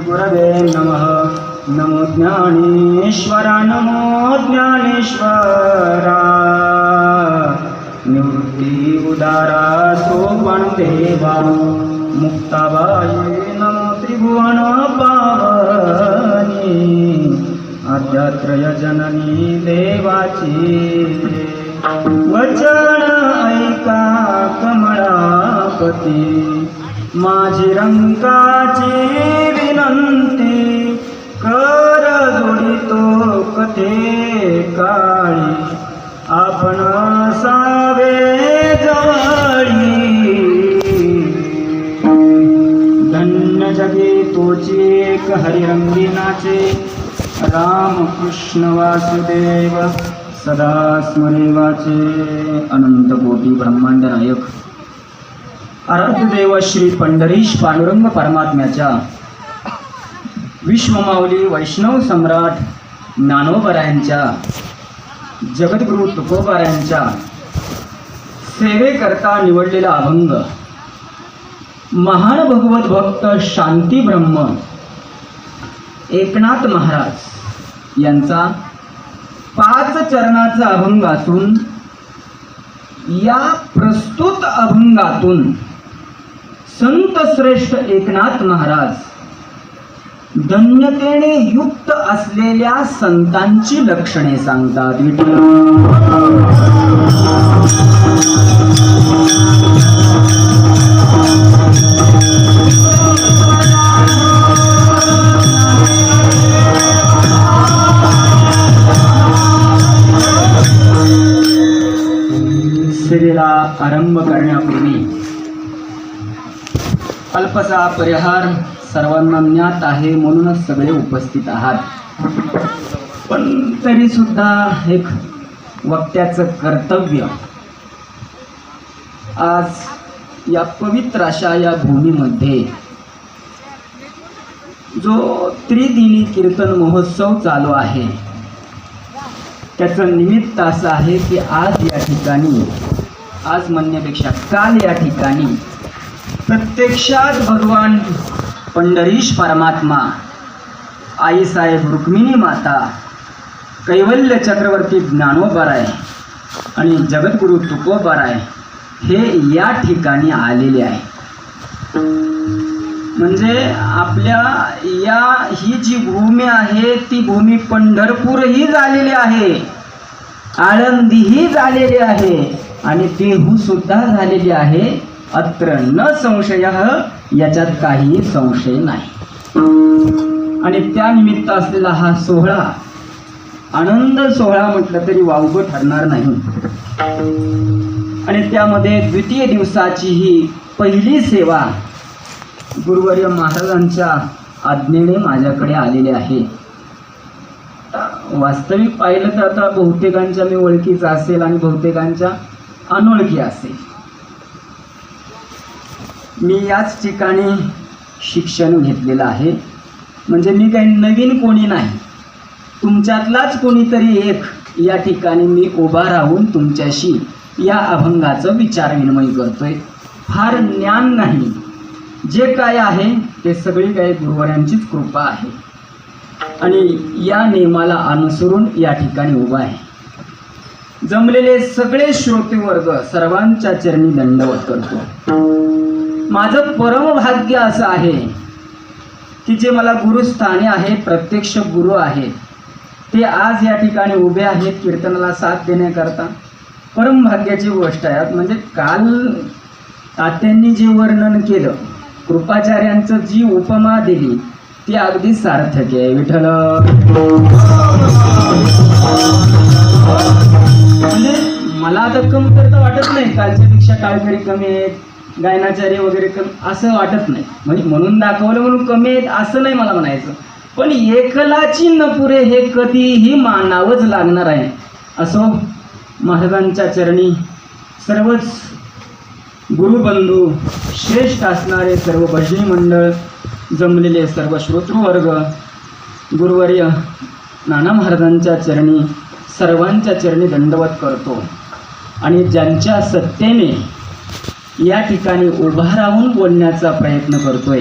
गुरवे नमः. नमो ज्ञानेश्वरा नमो ज्ञानेश्वरा. निवृत्ती उदारा सोपण देवा मुक्ताबाई नमो त्रिभुवन पावनी. आद्यात्रय जननी देवाची वचन ऐका कमळापती. माझी रंकाची विनंती कर जोडितो कथे काळी. आपण सावे जवळी धन्य जगे तोची एक हरिरंगी नाचे. राम कृष्ण वासुदेव सदा स्मरेवाचे. अनंत कोटी ब्रह्मांड नायक आराध्य देव श्री पंढरीश पांडुरंग परमात्म्याच्या विश्वमाऊली वैष्णव सम्राट ज्ञानोबरायांच्या जगद्गुरु तुकोबारायांच्या सेवेकरता निवडलेला अभंग महान भगवत भक्त शांती ब्रह्म एकनाथ महाराज यांचा 5 चरणाचा अभंग असून या प्रस्तुत अभंगातून संत श्रेष्ठ एकनाथ महाराज धन्यतेने युक्त असलेल्या संतांची लक्षणे सांगतात. सेवेला आरंभ करण्यापूर्वी अल्पसा परिहार सर्वांना ज्ञात आहे म्हणूनच सगळे उपस्थित आहात. पण तरी सुद्धा एक वक्त्याचं कर्तव्य. आज या पवित्र अशा या भूमीमध्ये जो त्रिदिनी कीर्तन महोत्सव चालू आहे त्याचं निमित्त असं आहे की आज या ठिकाणी, आज म्हणण्यापेक्षा काल या ठिकाणी प्रत्यक्षात भगवान पंढरीश परमात्मा, आईसाहेब रुक्मिणी माता, कैवल्य चक्रवर्ती ज्ञानोबराय आणि जगद्गुरु तुकोबाराय हे या ठिकाणी आलेले आहे. म्हणजे आपल्या ही जी भूमी आहे ती भूमी पंढरपूरही झालेली आहे, आळंदीही झालेली आहे आणि देहू सुद्धा झालेली आहे. अत्र न संशय, याच्यात काही संशय नाही. आणि त्यानिमित्त असलेला हा सोहळा आनंद सोहळा म्हटलं तरी वावगं ठरणार नाही. आणि त्यामध्ये द्वितीय दिवसाची ही पहिली सेवा गुरुवर्य महाराजांच्या आज्ञेने माझ्याकडे आलेले आहे. वास्तविक पाहिलं तर आता बहुतेकांच्या मी ओळखीचा असेल आणि बहुतेकांच्या अनोळखी असेल. मी याच ठिकाणी शिक्षण घेतलेलं आहे. म्हणजे मी काही नवीन कोणी नाही, तुमच्यातलाच कोणीतरी एक या ठिकाणी मी उभा राहून तुमच्याशी या अभंगाचं विचारविनिमय करतोय. फार ज्ञान नाही, जे काय आहे ते सगळी काही गुरुवर्यांचीच कृपा आहे आणि या नियमाला अनुसरून या ठिकाणी उभा आहे. जमलेले सगळे श्रोतेवर्ग सर्वांच्या चरणी दंडवत करतो. माझं परमभाग्य असं आहे की जे मला गुरुस्थानी आहे, प्रत्यक्ष गुरु आहेत, ते आज या ठिकाणी उभे आहेत कीर्तनाला साथ देण्याकरता. परमभाग्याची गोष्ट आहे. म्हणजे काल तात्यांनी जे वर्णन केलं, कृपाचार्यांचं जी उपमा दिली ती अगदी सार्थक आहे. विठ्ठल म्हणजे मला आता कमतरता वाटत नाही, कालच्यापेक्षा काळकरी कमी आहेत, गायनाचार्य वगैरे कमी असं वाटत नाही. म्हणजे म्हणून दाखवलं म्हणून कमी आहेत असं नाही मला म्हणायचं. पण एकलाची न पुरे हे कधीही मानावंच लागणार आहे. असो, महाराजांच्या चरणी सर्वच गुरुबंधू, श्रेष्ठ असणारे सर्व भजनी मंडळ, जमलेले सर्व श्रोतृवर्ग, गुरुवर्य नाना महाराजांच्या चरणी सर्वांच्या चरणी दंडवत करतो. आणि ज्यांच्या सत्तेने या ठिकाणी उभा राहून बोलण्याचा प्रयत्न करतोय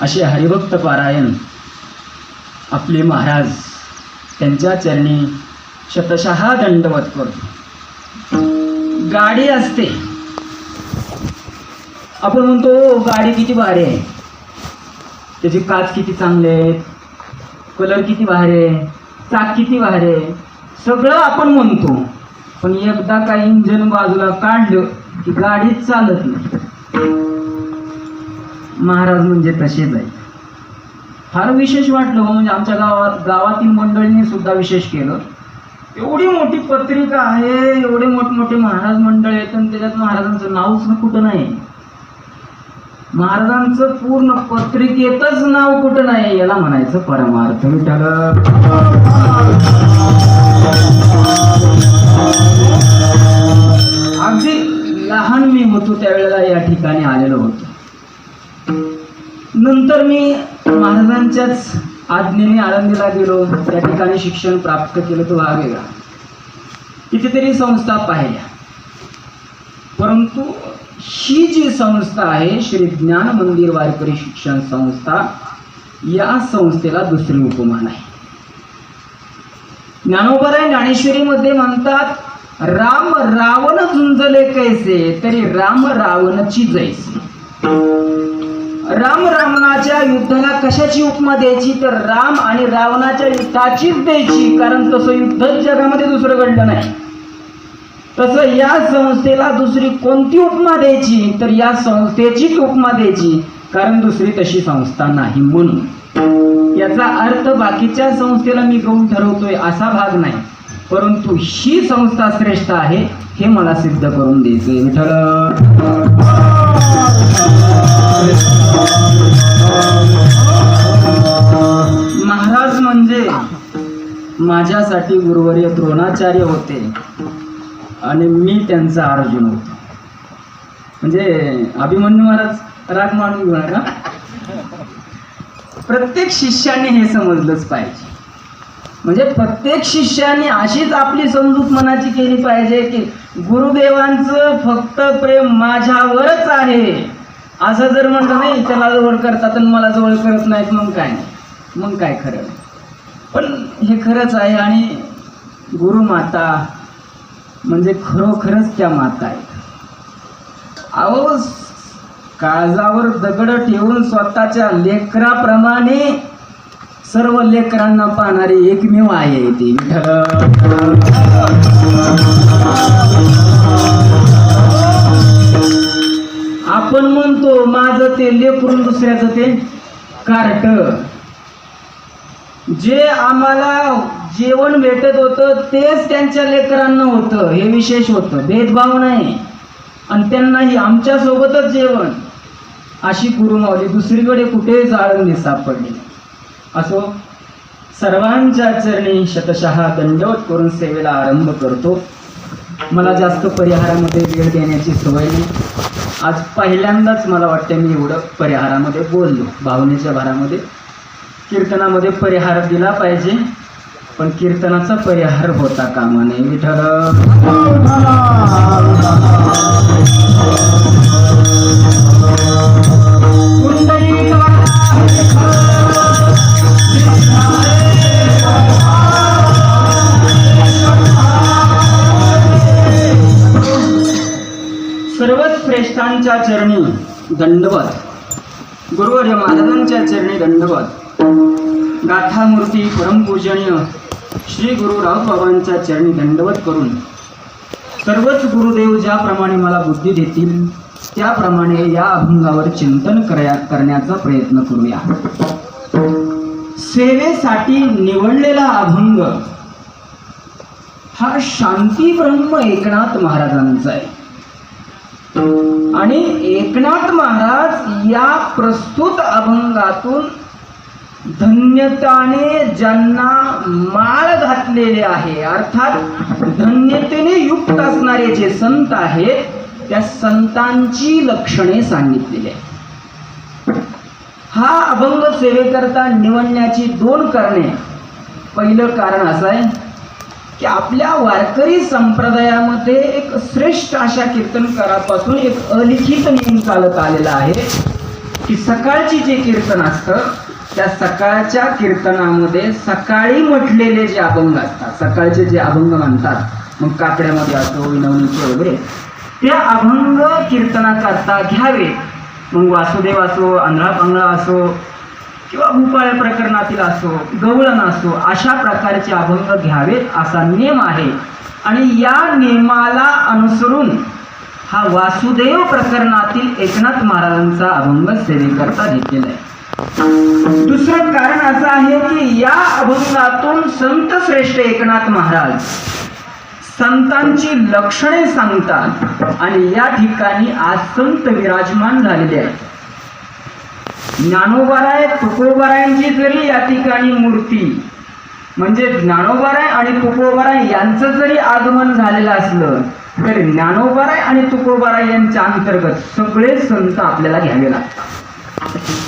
असे हरिभक्त पारायण आपले महाराज त्यांच्या चरणी शतशः दंडवत करतो. गाडी असते, आपण म्हणतो गाडी किती भारी आहे, त्याचे काच किती चांगले आहेत, कलर किती भारी आहे, चाक किती भारी आहे, सगळं आपण म्हणतो. पण एकदा काही इंजन बाजूला काढलं की गाडीच चालत नाही. महाराज म्हणजे तसेच आहे. फार विशेष वाटलं म्हणजे आमच्या गावातील मंडळींनी सुद्धा विशेष केलं. एवढी मोठी पत्रिका आहे, एवढे मोठमोठे महाराज मंडळ आहेत आणि त्याच्यात महाराजांचं नावच कुठं नाही. महाराजांचं पूर्ण पत्रिकेतच नाव कुठं नाही, याला म्हणायचं परमार्थ विठ्ठल. अगदी लहान मी होतो त्यावेळेला या ठिकाणी आलेलो होतो. नंतर मी महाराजांच्याच आज्ञेने आळंदीला गेलो, त्या ठिकाणी शिक्षण प्राप्त केलं, तो हा वेगळा. कितीतरी संस्था पाहिल्या, परंतु ही जी संस्था आहे श्री ज्ञान मंदिर वारकरी शिक्षण संस्था, या संस्थेला दुसरी उपमान आहे. ज्ञानोबराय ज्ञानेश्वरीमध्ये म्हणतात, राम रावण झुंजले कैसे तरी राम रावणची जैसे. राम रावणाच्या युद्धाला कशाची उपमा द्यायची तर राम आणि रावणाच्या युद्धाचीच द्यायची, कारण तसं युद्धच जगामध्ये दुसरं घडलं नाही. तसं या संस्थेला दुसरी कोणती उपमा द्यायची तर या संस्थेचीच उपमा द्यायची, कारण दुसरी तशी संस्था नाही म्हणून. याचा अर्थ बाकीच्या संस्थेला मी गौण ठरवतोय असा भाग नाही, परंतु ही संस्था श्रेष्ठ आहे हे मला सिद्ध करून द्यायचंय विठ्ठल. महाराज म्हणजे माझ्यासाठी गुरुवर्य द्रोणाचार्य होते आणि मी त्यांचा अर्जुन होतो. म्हणजे अभिमन्यू महाराज राग मानून घेऊ नका. प्रत्येक शिष्याने हे समजलंच पाहिजे. म्हणजे प्रत्येक शिष्याने अशीच आपली समजूत मनाची केली पाहिजे की गुरुदेवांचं फक्त प्रेम माझ्यावरच आहे. असं जर म्हटलं नाही त्याला जवळ करतात आणि मला जवळ करत नाहीत, मग काय नाही, मग काय खरं. पण हे खरंच आहे. आणि गुरुमाता म्हणजे खरोखरच त्या माता आहेत. अहो, काळजावर दगड ठेवून स्वतःच्या लेकराप्रमाणे सर्व लेकरांना पाहणारी एकमेव आहे ती विठ्ठल. आपण म्हणतो माझं ते लेकरून दुसऱ्याचं ते कार्ट. जे आम्हाला जेवण भेटत होतं तेच त्यांच्या लेकरांना होतं, हे विशेष होतं, भेदभाव नाही. आणि त्यांनाही आमच्या सोबतच जेवण, अशी गुरुमाऊली दुसरीकडे कुठेच आळंदी सापडली. असो, सर्वांच्या चरणी शतशः दंडवत करून सेवेला आरंभ करतो. मला जास्त परिहारामध्ये वेळ देण्याची सवय नाही. आज पहिल्यांदाच मला वाटतं मी एवढं परिहारामध्ये बोललो. भावनेच्या भारामध्ये कीर्तनामध्ये परिहार दिला पाहिजे, पण कीर्तनाचा परिहार होता कामा नये विठ्ठल. सर्वच श्रेष्ठांच्या चरणी दंडवत, गुरुवर्य महाराजांच्या चरणी दंडवत, गाथामूर्ती परमपूजनीय श्री गुरु राऊतबाबांच्या चरणी दंडवत करून सर्वच गुरुदेव ज्याप्रमाणे मला बुद्धी देतील त्याप्रमाणे या अभंगावर चिंतन करण्याचा प्रयत्न करूया. सेवेसाठी निवडलेला अभंग हा शांती ब्रह्म एकनाथ महाराजांचा आहे. आणि एकनाथ महाराज या प्रस्तुत अभंगातून धन्यताने ज्यांना माळ घातलेले आहे, अर्थात धन्यतेने युक्त असणारे जे संत आहेत त्या संतांची लक्षणे सांगितलेली आहेत. हा अभंग सेवेकरता निवडण्याची दोन कारणे. पहिलं कारण असं आहे की आपल्या वारकरी संप्रदायामध्ये एक श्रेष्ठ अशा कीर्तनकारापासून एक अलिखित नियम चालत आलेला आहे की सकाळची जे कीर्तन असतं त्या सकाळच्या कीर्तनामध्ये सकाळी म्हटलेले जे अभंग असतात, सकाळचे जे अभंग म्हणतात, मग काकड्यामध्ये असो विनवणीचे वगैरे, त्या अभंग कीर्तनाकरता घ्यावे. मग वासुदेव असो, आंधळा पांगळा असो किंवा भूपाळ प्रकरणातील असो, गवळण असो, अशा प्रकारचे अभंग घ्यावेत असा नियम आहे. आणि या नियमाला अनुसरून हा वासुदेव प्रकरणातील एकनाथ महाराजांचा अभंग सेवेकरता घेतलेला आहे. दुसरं कारण असं आहे की या अभंगातून संत श्रेष्ठ एकनाथ महाराज संतांची लक्षणे सांगतात. आणि या ठिकाणी आज संत विराजमान झालेले आहेत. ज्ञानोबाराय तुकोबारायांची जरी या ठिकाणी मूर्ती, म्हणजे ज्ञानोबाराय आणि तुकोबाराय यांचं जरी आगमन झालेलं असलं तर ज्ञानोबाराय आणि तुकोबाराय यांच्या अंतर्गत सगळे संत आपल्याला घ्यावे लागतात.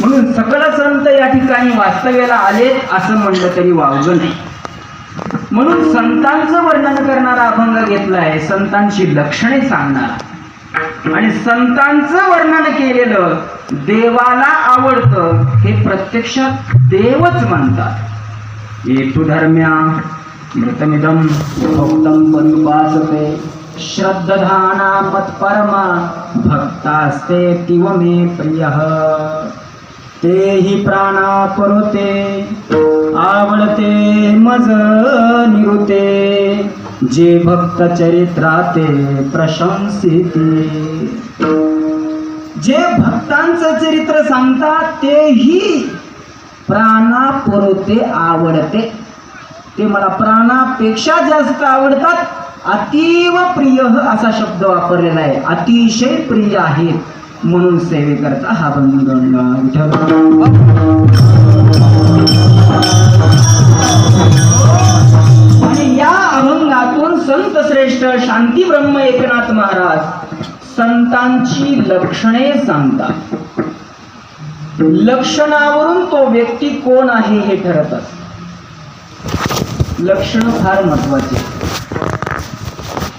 म्हणून सकळ संत या ठिकाणी वास्तव्याला आलेत असं म्हणलं तरी वावगं नाही. म्हणून संतांचं वर्णन करणारा अभंग घेतलाय, संतांची लक्षणे सांगणारा. आणि संतांचं वर्णन केलेलं देवाला आवडतं हे प्रत्यक्षात देवच म्हणतात. येतु धर्म्या मृतमिदं भक्तं पनुपासते श्रद्धाना मत्परमा भक्तास्ते तिव मे प्रियः. ते ही प्राणा पुरते आवडते मज निरुते जे भक्त चरित्राते प्रशंसिते. जे भक्तांचं चरित्र सांगतात तेही प्राणा पुरते आवडते. ते मला प्राणापेक्षा जास्त आवडतात. अतीव प्रिय असा शब्द वापरलेला आहे. अतिशय प्रिय आहेत म्हणून सेवेकरता हा अभंग आणि या अभंगातून संत श्रेष्ठ शांती ब्रह्म एकनाथ महाराज संतांची लक्षणे सांगतात. लक्षणावरून तो व्यक्ती कोण आहे हे ठरत असते. लक्षण फार महत्वाचे.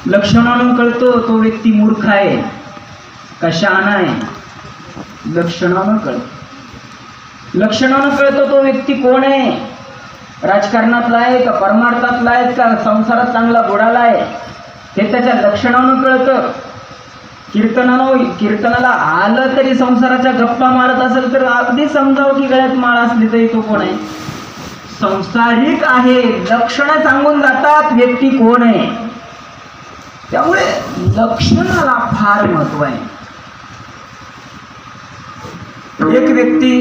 लक्षणानं कळतो तो व्यक्ती मूर्ख आहे का शहाणा आहे. लक्षणानं कळतो. लक्षणानं कळतो तो व्यक्ती कोण आहे. राजकारणातला आहे का परमार्थातला आहे का संसारात चांगला बुडाला आहे हे त्याच्या लक्षणानं कळतं. कीर्तनाला आलं तरी संसाराच्या गप्पा मारत असेल तर अगदी समजावं की गळ्यात माळ असली तरी तो कोण आहे. संसारिक आहे. लक्षणं सांगून जातात व्यक्ती कोण आहे. त्यामुळे लक्षणाला फार महत्व आहे. एक व्यक्ती,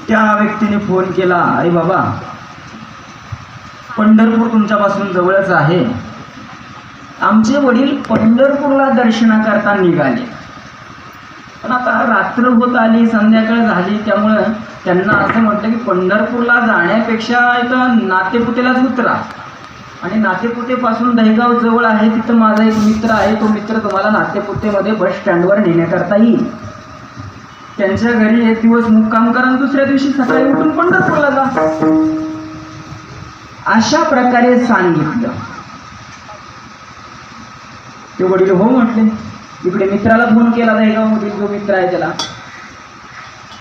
त्या व्यक्तीने फोन केला, अरे बाबा पंढरपूर तुमच्यापासून जवळच आहे. आमचे वडील पंढरपूरला दर्शनाकरता निघाले, पण आता रात्र होत आली, संध्याकाळ झाली, त्यामुळं त्यांना असं म्हटलं की पंढरपूरला जाण्यापेक्षा इथं नातेपुतेलाच उतरा. आणि नातेपुतेपासून दहेगाव जवळ आहे, तिथं माझा एक मित्र आहे, तो मित्र तुम्हाला नातेपुतेमध्ये बस स्टँडवर नेण्याकरता येईल. त्यांच्या घरी एक दिवस मुक्काम करा, दुसऱ्या दिवशी सकाळी उठून पंढरपूरला जा. अशा प्रकारे सांगितलं. ते वडील हो म्हटले. इकडे मित्राला फोन केला, दहेगावमधील जो मित्र आहे त्याला,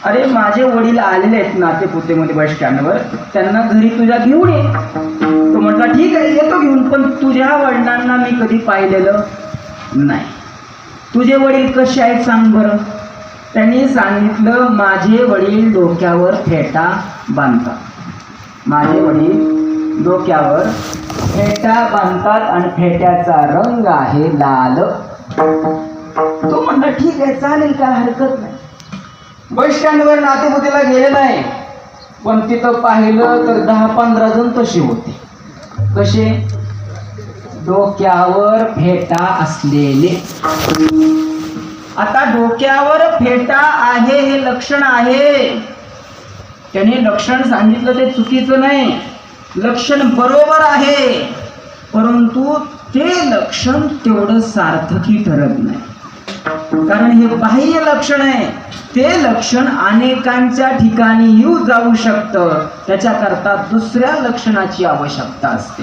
अरे माझे वडील आलेले आहेत नातेपुतेमध्ये बस स्टँडवर, त्यांना घरी तुझ्या घेऊन ये. तो म्हटला ठीक आहे येतो घेऊन, पण तुझ्या वडिलांना मी कधी पाहिलेलं नाही. तुझे वडील कसे आहेत सांग बरं. त्यांनी सांगितलं माझे वडील डोक्यावर फेटा बांधतात. माझे वडील डोक्यावर फेटा बांधतात आणि फेट्याचा रंग आहे लाल. तो म्हणला ठीक आहे चालेल, काय हरकत नाही. बस स्टँडवर नातेपुतेला गेले नाही, पण तिथं पाहिलं तर 10-15 जण तसे होते. कसे? डोक्यावर फेटा असलेले. आता डोक्यावर फेटा आहे हे लक्षण आहे. त्याने लक्षण सांगितलं ते चुकीचं नाही, लक्षण बरोबर आहे, परंतु ते लक्षण तेवढं सार्थकी ठरत नाही. कारण हे बाह्य लक्षण आहे. ते लक्षण अनेकांच्या ठिकाणी येऊ जाऊ शकतं. त्याच्याकरता दुसऱ्या लक्षणाची आवश्यकता असते.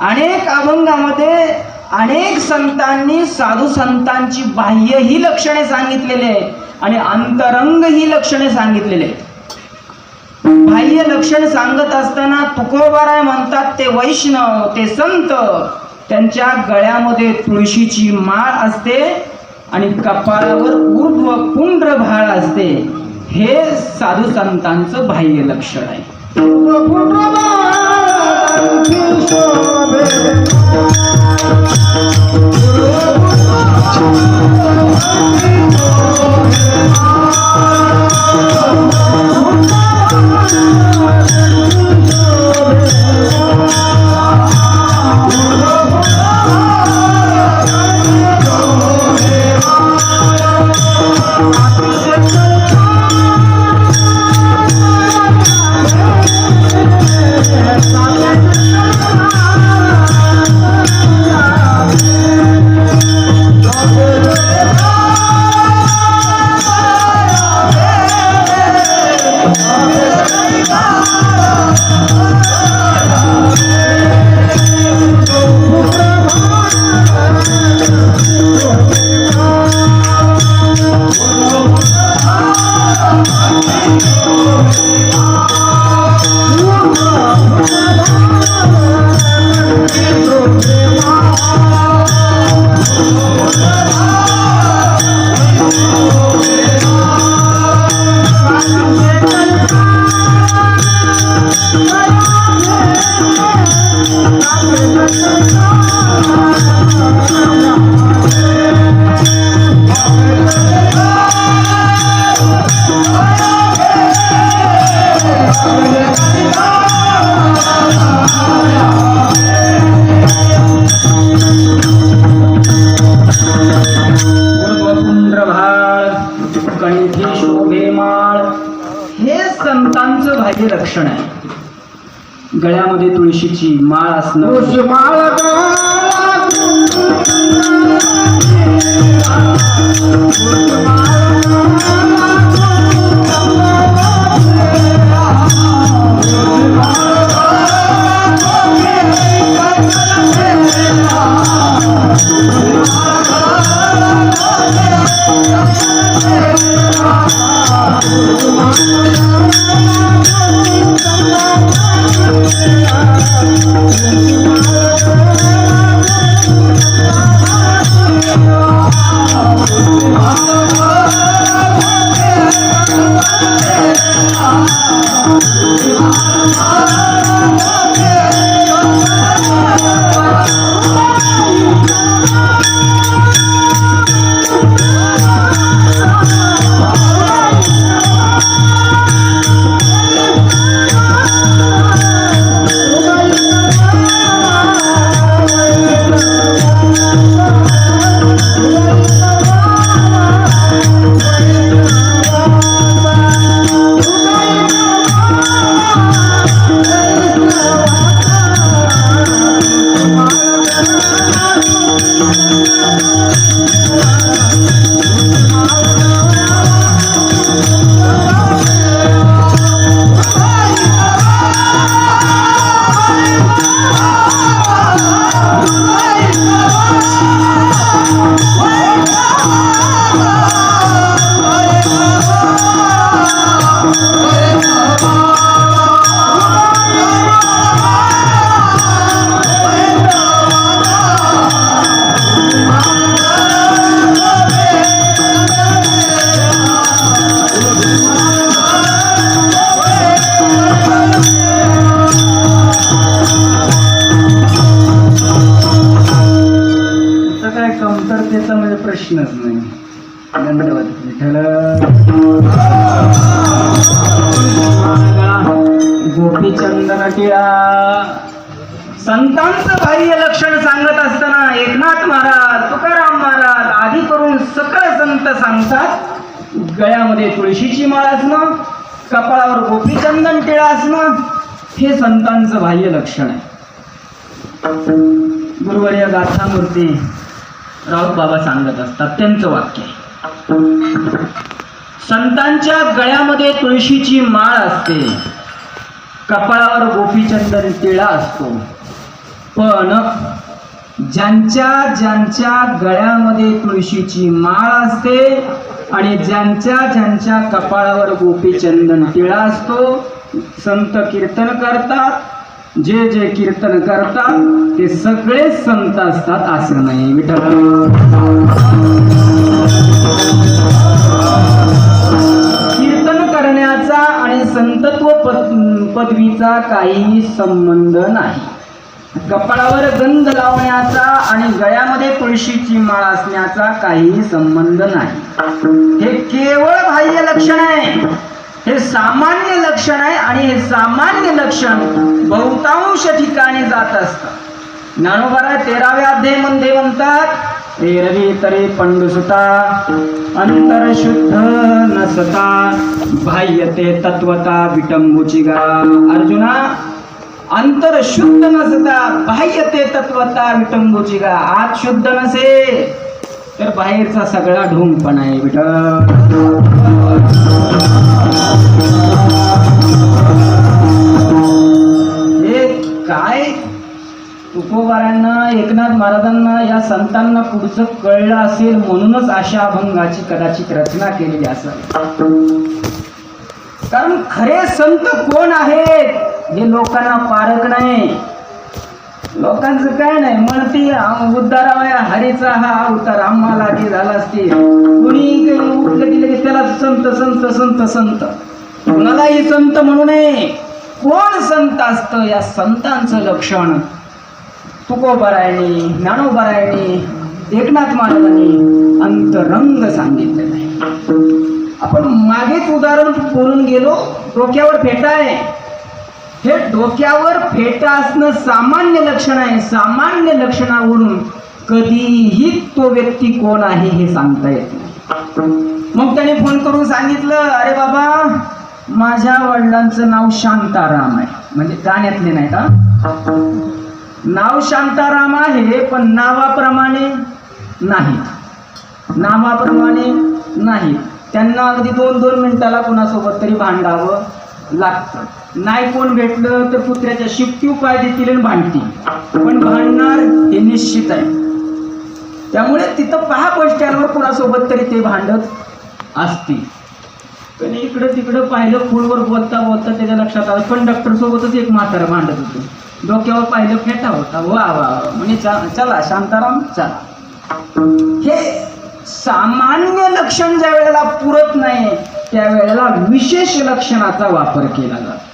अनेक अभंगामध्ये अनेक संतांनी साधू संतांची बाह्य ही लक्षणे सांगितलेली आहे आणि अंतरंग ही लक्षणे सांगितलेली आहे. बाह्य लक्षण सांगत असताना तुकोबाराय म्हणतात ते वैष्णव, ते संत, त्यांच्या गळ्यामध्ये तुळशीची माळ असते आणि कपाळावर ऊर्ध्व पुंड्र भाळ असते. हे साधू संतांचं बाह्य लक्षण आहे. संतांचं बाह्य लक्षण आहे. गळ्यामध्ये तुळशीची माळ असणं, कमतरतेचा म्हणजे प्रश्नच नाही. धन्यवाद विठ्ठल. गोपीचंदन टिळा संतांचं बाह्य लक्षण सांगत असताना एकनाथ महाराज, तुकाराम महाराज आदी करून सकळ संत सांगतात गळ्यामध्ये तुळशीची माळ असणं, कपाळावर गोपीचंदन टिळा असणं हे संतांचं बाह्य लक्षण आहे. गुरुवर्य गाथामूर्ती राऊत बाबा सांगत असतात, त्यांचं वाक्य आहे, संतांच्या गळ्यामध्ये तुळशीची माळ असते, कपाळावर गोपीचंदन टिळा असतो, पण ज्यांच्या ज्यांच्या गळ्यामध्ये तुळशीची माळ असते आणि ज्यांच्या ज्यांच्या कपाळावर गोपीचंदन टिळा असतो, संत कीर्तन करतात, जे जे कीर्तन करतात ते सगळेच संत असतात असं नाही. विठ्ठल कीर्तन करण्याचा आणि संतत्व पदवीचा काही संबंध नाही. कपाळावर गंध लावण्याचा आणि गळ्यामध्ये तुळशीची माळ असण्याचा काही संबंध नाही. हे केवळ बाह्य लक्षण आहे, हे सामान्य लक्षण आहे आणि हे सामान्य लक्षण बहुतांश ठिकाणी जात असतं. ज्ञानोबा 13व्या अध्यायामध्ये म्हणतात, एरवी तरी पंडुसुता अंतर शुद्ध नसता बाह्यते तत्वता विटंबुची गा. अर्जुना, अंतर शुद्ध नसता बाह्यते तत्वता विटंबुची गा. आत शुद्ध नसे तर बाहेरचा सगळा ढोंगपणा आहे. हे काय तुकोबारांना, एकनाथ महाराजांना, या संतांना पुढचं कळलं असेल म्हणूनच अशा अभंगाची कदाचित रचना केलेली असेल. कारण खरे संत कोण आहेत हे लोकांना पारख नाही. लोकांचं काय नाही, म्हणते उद्धारावया हरीचा हा अवतार आम्हाला की झाला असते. कुणी उठलं की त्याला संत संत संत संत, कुणालाही संत म्हणू नये. कोण संत असतं, या संतांचं लक्षण तुकोबारायांनी, ज्ञानोबारायांनी, एकनाथ महाराजांनी अंतरंग सांगितलेलं आहे. आपण मागेच उदाहरण बोलून गेलो, डोक्यावर फेटा आहे. हे डोक्यावर फेटा असणं सामान्य लक्षण आहे. सामान्य लक्षणावरून कधीही तो व्यक्ती कोण आहे हे सांगता येत नाही. मग त्याने फोन करून सांगितलं, अरे बाबा माझ्या वडिलांचं नाव शांताराम आहे. म्हणजे गाण्यातले नाही का, नाव शांताराम आहे पण नावाप्रमाणे नाही, नावाप्रमाणे नाही. त्यांना अगदी 2-2 मिनिटाला कुणासोबत तरी भांडावं लागतं. नाही कोण भेटलं तर कुत्र्याच्या शिफ्टीव पाय देतील आणि भांडतील, पण भांडणार हे निश्चित आहे. त्यामुळे तिथं पहा बस स्टँडवर कुणासोबत तरी ते भांडत असतील. पण इकडं तिकडं पाहिलं, फोनवर बोलता बोलता त्याच्या लक्षात आलं कंडक्टर सोबतच एक म्हातारा भांडत होतो. डोक्यावर पाहिलं फेटा होता. वा वा म्हणजे चला शांताराम चला. हे सामान्य लक्षण ज्या वेळेला पुरत नाही त्यावेळेला विशेष लक्षणाचा वापर केला जातो.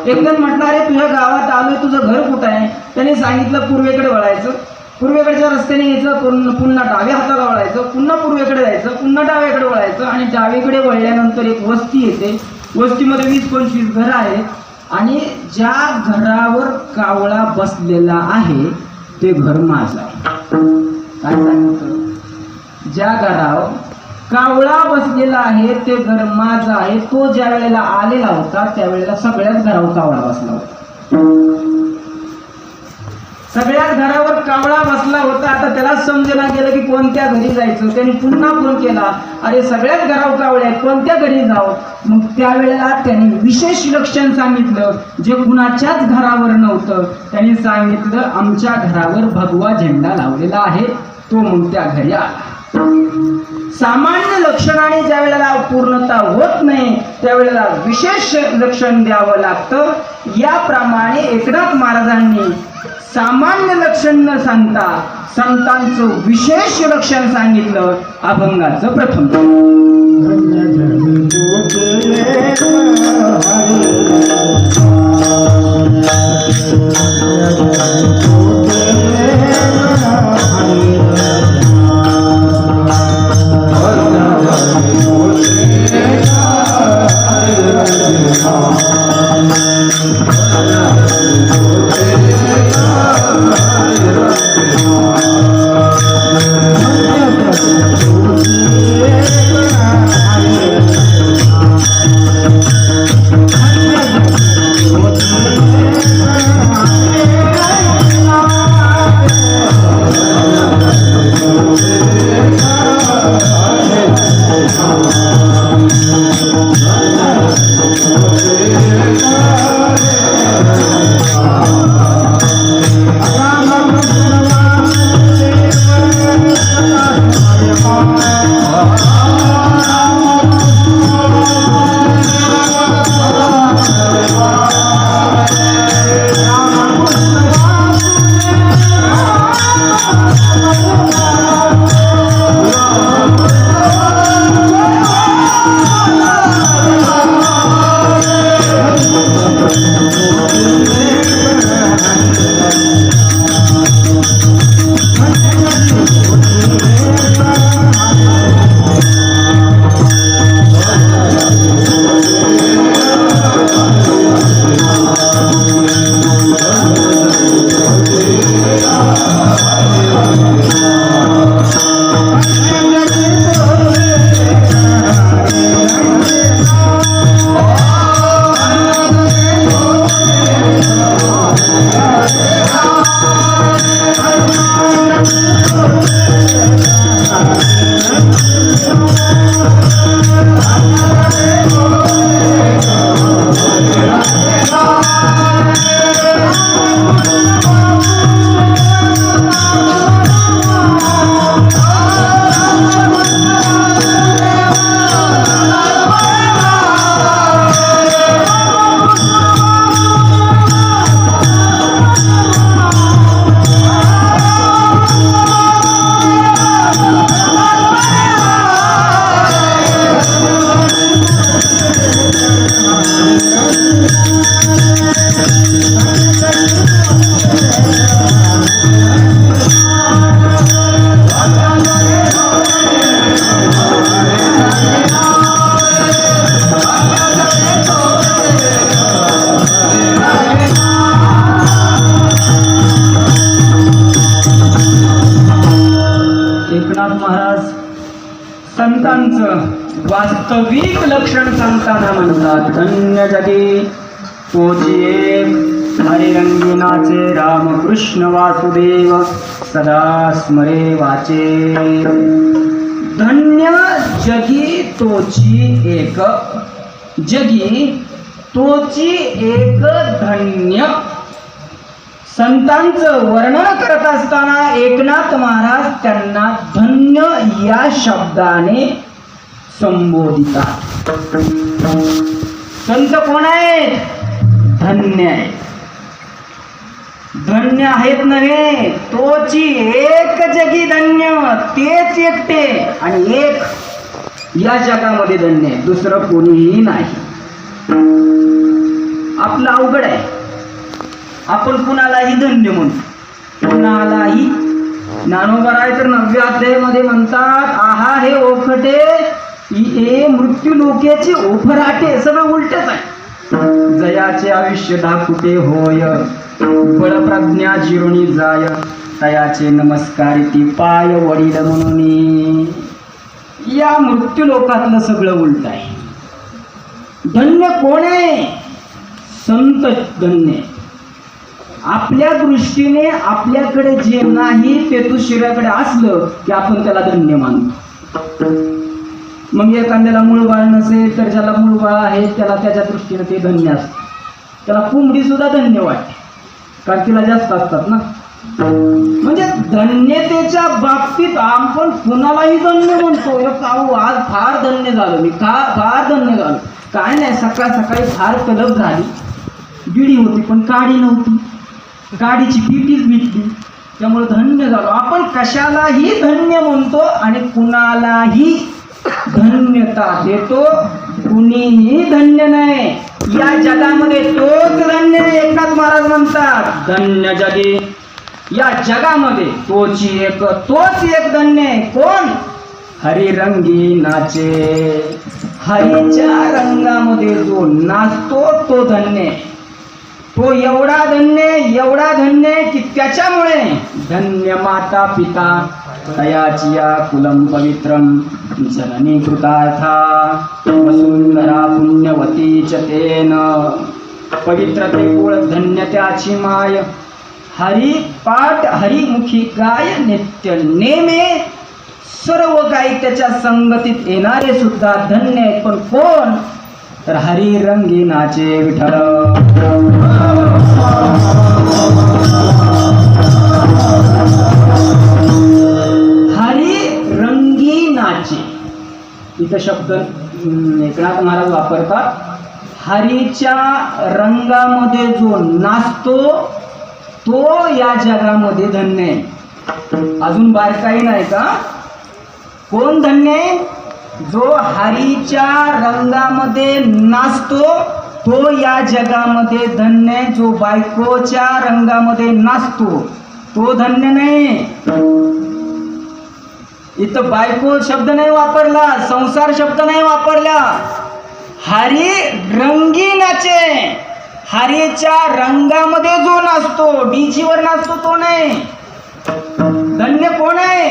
एक जण म्हटलं, अरे तुझ्या गावात आलोय, तुझं घर कुठं आहे? त्याने सांगितलं पूर्वेकडे वळायचं, पूर्वेकडच्या रस्त्याने यायचं, पुन्हा डाव्या हाताला वळायचं, पुन्हा पूर्वेकडे जायचं, पुन्हा डाव्याकडे वळायचं आणि डावीकडे वळल्यानंतर एक वस्ती येते. वस्तीमध्ये 20-25 घरं आहेत आणि ज्या घरावर कावळा बसलेला आहे ते घर माझं आहे. काय सांगितलं? ज्या घरावर कावळा बसलेला आहे ते घर माझं आहे. तो ज्या वेळेला आलेला होता त्यावेळेला सगळ्याच घरावर कावळा बसला होता. सगळ्याच घरावर कावळा बसला होता. आता त्याला समजेना गेलं की कोणत्या घरी जायचं. त्यांनी पुन्हा फोन केला, अरे सगळ्याच घरावर कावळे आहेत, कोणत्या घरी जावं? मग त्यावेळेला त्यांनी विशेष लक्षण सांगितलं जे कुणाच्याच घरावर नव्हतं. त्यांनी सांगितलं, आमच्या घरावर भगवा झेंडा लावलेला आहे. तो मग त्या घरी आला. सामान्य लक्षणाने ज्या वेळेला पूर्णता होत नाही त्यावेळेला विशेष लक्षण द्यावं लागतं. याप्रमाणे एकनाथ महाराजांनी सामान्य लक्षण न सांगता संतांचं विशेष लक्षण सांगितलं. अभंगाचं प्रथम वास्तविक लक्षण सांगताना म्हणतात, धन्य जगी तोची एक हरिरंगी नाचे, रामकृष्ण वासुदेव सदा स्मरे वाचे. धन्य जगी तोची एक, जगी तोची एक धन्य. संतांचं वर्णन करत असताना एकनाथ महाराज त्यांना धन्य या शब्दाने संबोधितात. संत कोण आहेत? धन्य आहेत. धन्य आहेत नव्हे, तोची एक जगी धन्य, तेच एकटे आणि एक या जगामध्ये धन्य आहे, दुसरं कोणीही नाही. आपलं अवघड आहे, आपण कुणालाही धन्य म्हणतो, कुणालाही. ज्ञानोबा तर 9व्या अध्यायामध्ये म्हणतात, आहा हे ओखटे हे मृत्यू लोकेची ओफराटे. सगळं उलटच आहे. जयाचे आयुष्य दाखुटे होय, बळप्रज्ञा चिरुणी जाय, तयाचे नमस्कार ती पाय वडील म्हणून. या मृत्यू लोकातलं सगळं उलट आहे. धन्य कोण आहे? संत धन्य. आपल्या दृष्टीने आपल्याकडे जे नाही ते दुसऱ्याकडे असलं की आपण त्याला धन्य मानतो. मग एखाद्याला मूळबाळ नसेल तर ज्याला मूळबाळ आहे त्याला त्याच्या दृष्टीने ते धन्य असतं. त्याला कोंबडी सुद्धा धन्य वाटते, कारण तिला जास्त असतात ना. म्हणजे धन्यतेच्या बाबतीत आपण कुणालाही धन्य म्हणतो. आज फार धन्य झालो मी, फार धन्य झालो. काय नाही, सकाळी फार तलब झाली, बिडी होती पण काडी नव्हती, गाडीची पिटीच भेटली, त्यामुळे धन्य झालो. आपण कशालाही धन्य म्हणतो आणि कुणालाही धन्यता देतो. कुणीही धन्य नाही या जगामध्ये, तोच धन्य. एकनाथ महाराज म्हणतात, धन्य जगी या जगामध्ये तोच एक धन्य आहे. कोण? हरिरंगी नाचे. हरीच्या रंगामध्ये जो नाचतो तो धन्य. तो एवढा धन्य की त्याच्यामुळे धन्य माता पिता तयाचिया कुलम पवित्रम जननी कृतार्था वसुंधरा पुण्यवती च तेन. पवित्रते कुळ धन्य त्याची माय, हरी पाठ हरिमुखी गाय नित्य नेमे. सर्व काही त्याच्या संगतीत येणारे सुद्धा धन्य आहेत. पण कोण? तर हरी रंगी नाचे विठ्ठल. हरी रंगी नाचे इथं शब्द एकनाथ महाराज वापरतात. हरीच्या रंगामध्ये जो नाचतो तो या जगामध्ये धन्य आहे. अजून बारकाई नाही का? कोण धन्य आहे? जो हरीच्या रंगामध्ये नाचतो तो या जगामध्ये धन्य आहे. जो बायकोच्या रंगामध्ये नाचतो तो धन्य नाही. इथं बायको शब्द नाही वापरला, संसार शब्द नाही वापरला. हरी रंगी नाचे. हरीच्या रंगामध्ये जो नाचतो, डीजीवर नाचतो तो नाही. धन्य कोण आहे?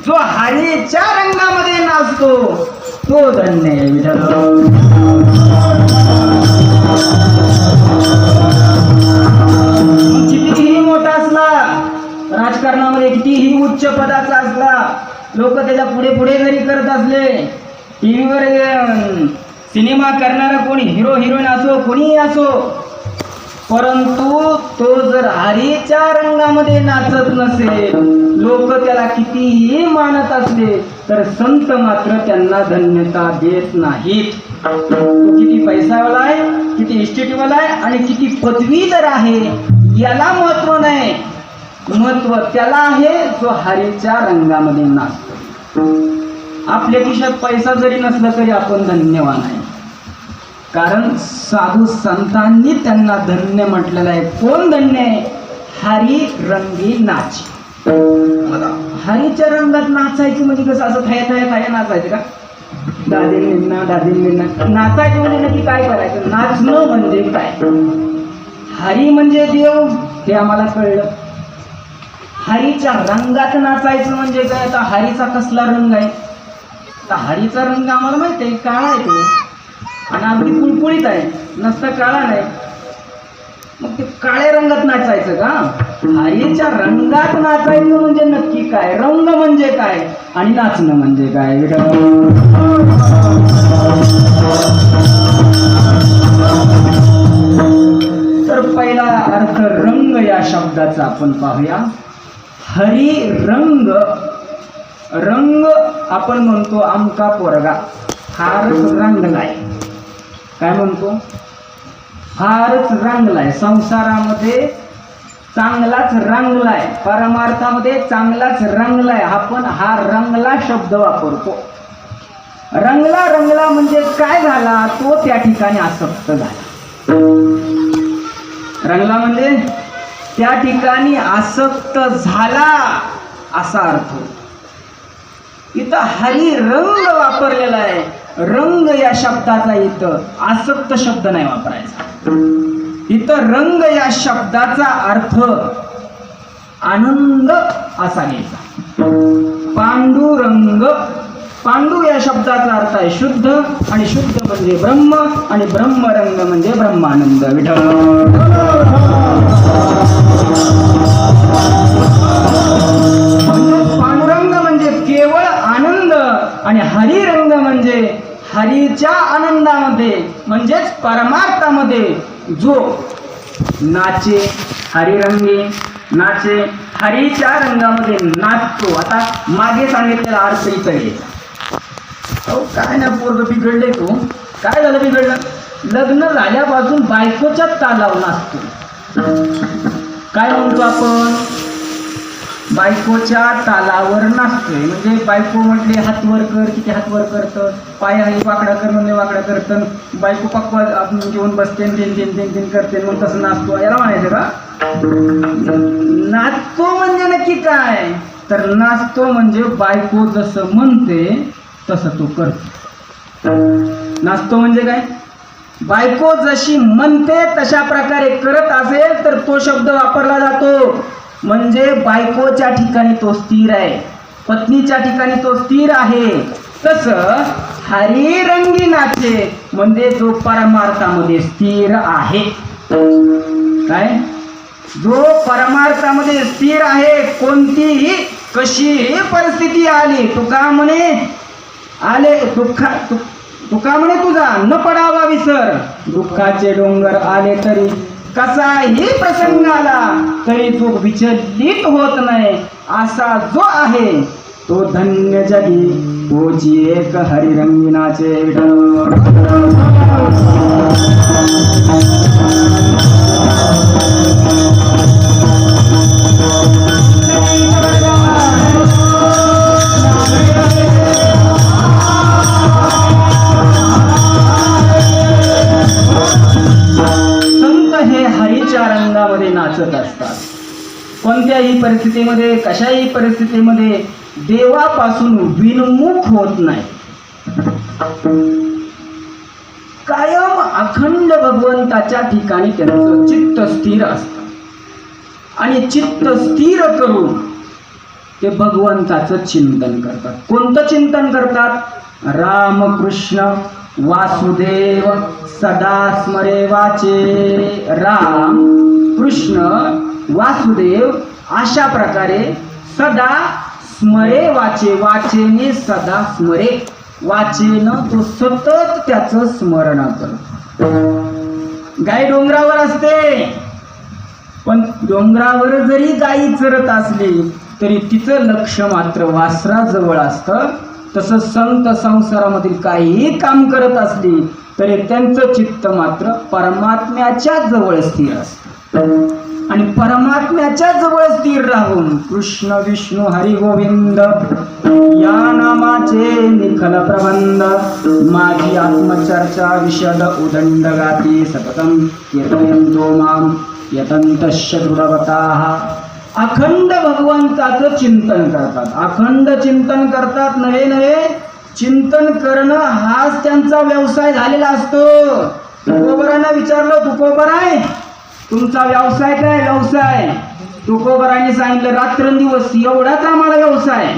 जो हरीच्या रंगामध्ये नाचतो तो धन्य आहे. कितीही मोठा असला, राजकारणामध्ये कितीही उच्च पदाचा असला, लोक त्याच्या पुढे पुढे जरी करत असले, टीव्हीवर सिनेमा करणारा कोणी हिरो हिरोईन असो, कोणीही असो, परंतु तो जर हरीच्या रंगामध्ये नाचत नसेल, लोक त्याला कितीही मानत असले तर संत मात्र त्यांना धन्यता देत नाहीत. तो किती पैसावाला आहे, किती इस्टेटवाला आहे आणि किती पदवीधर आहे याला महत्व नाही. महत्व त्याला आहे जो हरीच्या रंगामध्ये नाचतो. आपल्या खिशात पैसा जरी नसला तरी आपण धन्यवान आहे, कारण साधू संतांनी त्यांना धन्य म्हटलेलं आहे. कोण धन्य आहे? हरी रंगी नाच. हरीच्या रंगात नाचायचं म्हणजे कसं? असं थाया नाचायचं का? दादिंना नाचायचं म्हणजे नक्की काय करायचं? नाचणं म्हणजे काय? हरी म्हणजे देव हे आम्हाला कळलं. हरीच्या रंगात नाचायचं म्हणजे काय? आता हरीचा कसला रंग आहे? तर हरीचा रंग आम्हाला माहिती आहे, काळा आहे तो, आणि अगदी कुळकुळीत आहे, नसता काळा नाही. मग ते काळ्या रंगात नाचायचं का? हरीच्या रंगात नाचायचं म्हणजे नक्की काय? रंग म्हणजे काय आणि नाचणं म्हणजे काय? तर पहिला अर्थ रंग या शब्दाचा आपण पाहूया. हरी रंग. रंग आपण म्हणतो आमका पोरगा फारच रंगलाय. काय म्हणतो? फारच रंगलाय, संसारामध्ये चांगलाच रंगलाय, परमार्थामध्ये चांगलाच रंगलाय. आपण हा रंगला शब्द वापरतो. रंगला रंगला म्हणजे काय झाला? तो त्या ठिकाणी आसक्त झाला. रंगला म्हणजे त्या ठिकाणी आसक्त झाला असा अर्थ. इथं हरी रंग वापरलेला आहे. रंग या शब्दाचा इथं आसक्त शब्द नाही वापरायचा. इथं रंग या शब्दाचा अर्थ आनंद असा घ्यायचा. पांडुरंग. पांडू या शब्दाचा अर्थ आहे शुद्ध, आणि शुद्ध म्हणजे ब्रह्म, आणि ब्रह्मरंग म्हणजे ब्रह्मानंद. विठ्ठल. पांडुरंग म्हणजे केवळ आनंद, आणि हरिरंग म्हणजे हरीच्या आनंदामध्ये म्हणजेच परमार्थामध्ये जो नाचे, हरिरंगी नाचे, हरीच्या रंगामध्ये नाचतो. आता मागे सांगितलेला अर्थ इथं घ्यायचा. अहो काय ना पोरग बिघडले तो. काय झालं बिघडलं? लग्न झाल्यापासून बायकोच्या तालावर नाचतो. काय म्हणतो आपण? बायकोच्या तालावर नाचतोय. म्हणजे बायको म्हटले हात वर कर, किती हात वर करतं, पाय आहे वाकडा कर म्हणजे वाकडा करतं, बायको पक्वा घेऊन बसते, तीन तीन तीन तीन करते, मग तसं नाचतो. याला म्हणायचं का? नाचतो म्हणजे नक्की काय? तर नाचतो म्हणजे बायको जसं म्हणते तसं तो करतो. नाचतो म्हणजे काय? बायको जशी म्हणते तशा प्रकारे करत असेल तर तो शब्द वापरला जातो. म्हणजे बायकोच्या ठिकाणी तो स्थिर आहे, पत्नीच्या ठिकाणी तो स्थिर आहे. तसं हरिरंगी नाचे म्हणजे जो परमार्थामध्ये स्थिर आहे. काय? जो परमार्थामध्ये स्थिर आहे. कोणतीही कशीही परिस्थिती आली, तुका म्हणे आले तुका म्हणे तुझा न पडावा विसर. दुःखाचे डोंगर आले तरी, कसाही प्रसंग आला तरी तो विचलित होत नाही. असा जो आहे तो धन्य जगी, तोची एक हरिरंगिनाचे. रंगामध्ये नाचत असतात. कोणत्याही परिस्थितीमध्ये, कशाही परिस्थितीमध्ये देवापासून विनमुख होत नाही. कायम अखंड भगवंताच्या ठिकाणी त्यांचं चित्त स्थिर असतं, आणि चित्त स्थिर करून ते भगवंताचं चिंतन करतात. कोणतं चिंतन करतात? रामकृष्ण वासुदेव सदा स्मरे वाचे. राम कृष्ण वासुदेव अशा प्रकारे सदा स्मरे वाचे. वाचेने सदा स्मरे. वाचेनं तो सतत त्याचं स्मरण करतो. गाय डोंगरावर असते, पण डोंगरावर जरी गायी चरत असली तरी तिचं लक्ष मात्र वासराजवळ असतं. तसं संत संसारामधील काहीही काम करत असली तरी त्यांचं चित्त मात्र परमात्म्याच्या जवळ स्थिर असतं. आणि परमात्म्याच्या जवळ स्थिर राहून कृष्ण विष्णू हरी गोविंद या नामाचे निखल प्रबंध, माझी आत्मचर्चा विशद उदंड गाती सततम कीर्तयन्तो माम यतन्तश्च दृढवताः. अखंड भगवंताचं चिंतन करतात. अखंड चिंतन करतात. नवे नवे चिंतन करणं हाच त्यांचा व्यवसाय झालेला असतो. तुकोबरांना विचारलं, तुकोबर आहे तुमचा व्यवसाय काय? व्यवसाय तुकोबराने सांगितलं रात्रंदिवस एवढाच आम्हाला व्यवसाय.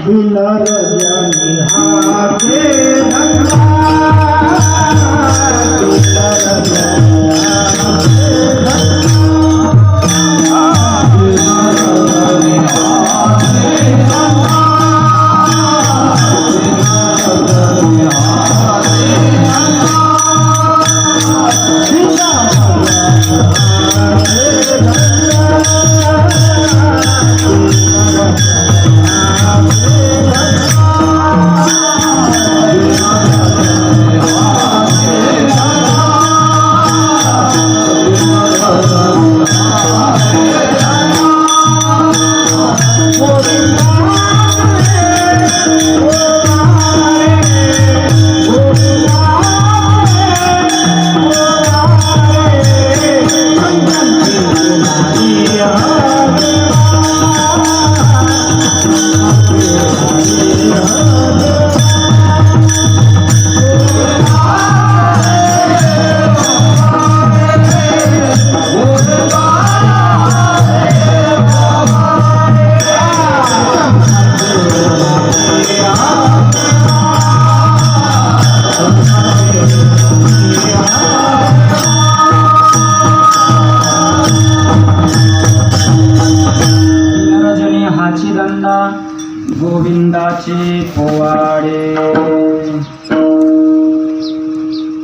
गोविंदाचे पोवाडे.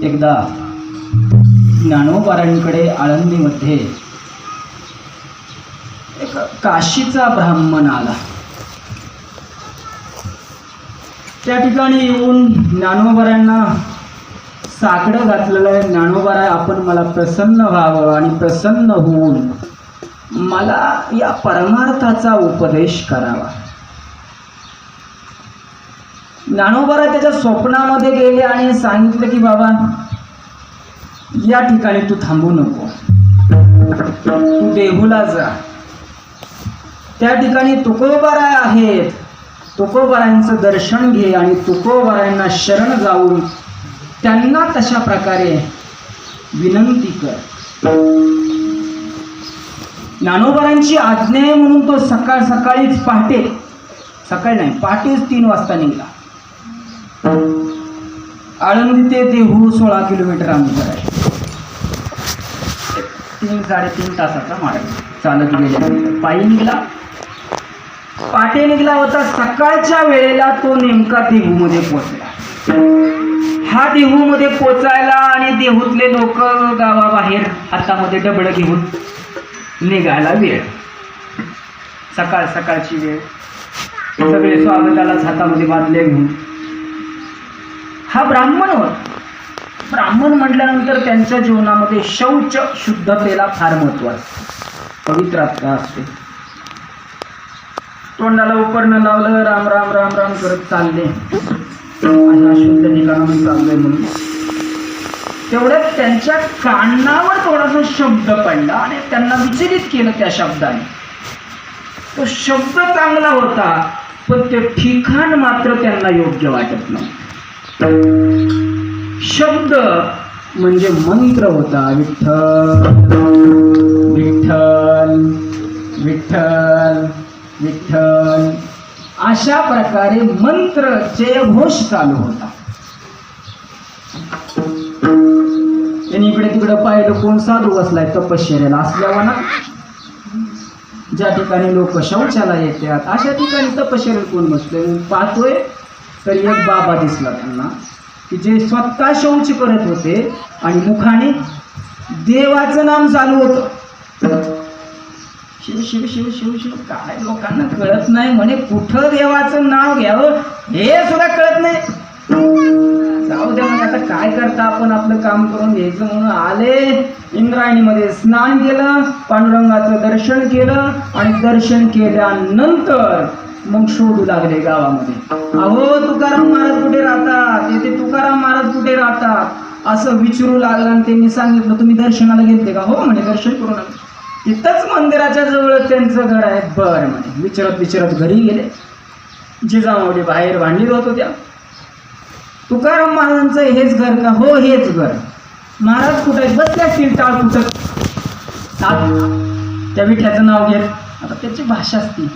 एकदा ज्ञानोबारांकडे आळंदीमध्ये एक काशीचा ब्राह्मण आला. त्या ठिकाणी येऊन ज्ञानोबारांना साकडं घातलेलं आहे. ज्ञानोबाराय आपण मला प्रसन्न व्हावं आणि प्रसन्न होऊन मला या परमार्थाचा उपदेश करावा. ज्ञानोबाराय त्याच्या स्वप्नामध्ये गेले आणि सांगितलं की बाबा या ठिकाणी तू थांबू नको, तू देहूला जा. त्या ठिकाणी तुकोबाराय आहेत, तुकोबारायांचं दर्शन घे आणि तुकोबारायांना शरण जाऊन त्यांना तशा प्रकारे विनंती कर. ज्ञानोबारायांची आज्ञा आहे म्हणून तो सकाळीच पहाटे, सकाळी नाही पहाटेच 3 वाजता निघाला. आळंदी ते देहू 16 किलोमीटर अंतर आहे. 3-3.5 तासाचा मार्ग चालत गेल्यानंतर पायी निघाला. पहाटे निघाला होता. सकाळच्या वेळेला तो नेमका देहूमध्ये पोहोचला. हा देहूमध्ये पोचायला आणि देहूतले लोक गावाबाहेर हातामध्ये डबडं घेऊन निघायला वेळ. सकाळची वेळ. सगळे स्वागतालाच हातामध्ये बादल्या घेऊन. हा ब्राह्मण होता. ब्राह्मण म्हटल्यानंतर त्यांच्या जीवनामध्ये शौच शुद्धतेला फार महत्त्व असते, पवित्रता असते. तोंडाला उपरणं लावलं, राम राम राम राम करत चालले, अशा शुद्ध ठिकाणामध्ये चाललंय म्हणून. तेवढ्यात त्यांच्या कानावर थोडासा शब्द पडला आणि त्यांना विचलित केलं त्या शब्दाने. तो शब्द चांगला होता पण ते ठिकाण मात्र त्यांना योग्य वाटत नव्हतं. शब्द म्हणजे मंत्र होता. विठ्ठल विठ्ठल विठ्ठल विठ्ठल अशा प्रकारे मंत्र जयघोष चालू होता. त्यांनी इकडे तिकडे पाहिलं, कोण साधू बसलाय तपश्चर्याला असल्यावर ना, ज्या ठिकाणी लोक शौचाला येतात अशा ठिकाणी तपश्चर्याला कोण बसले पाहतोय. तर एक बाबा दिसला त्यांना की जे स्वतः शौच करत होते आणि मुखाने देवाचं नाम चालू होतं. शिव शिव शिव शिव शिव. काय लोकांना कळत नाही म्हणे, कुठं देवाचं नाव घ्यावं हे सुद्धा कळत नाही. जाऊ द्या म्हणजे आता काय करता, आपण आपलं काम करून घ्यायचं म्हणून आले. इंद्रायणीमध्ये स्नान केलं, पांडुरंगाचं दर्शन केलं आणि दर्शन केल्यानंतर मग शोधू लागले गावामध्ये. अहो तुकाराम महाराज कुठे राहतात, येथे तुकाराम महाराज कुठे राहतात असं विचारू लागलं. आणि त्यांनी सांगितलं तुम्ही दर्शनाला गेलते का? हो म्हणे, दर्शन करून आले. तिथंच मंदिराच्या जवळ त्यांचं घर आहे. बरं म्हणे. विचारत घरी गेले. जिजामावडी बाहेर भांडीत होत होत्या. तुकाराम महाराजांचं हेच घर का? हो हेच घर. महाराज कुठे? बसल्या असतील टाळ कुठं. त्या विठ्याचं नाव घेत आता त्याची भाषाच ती.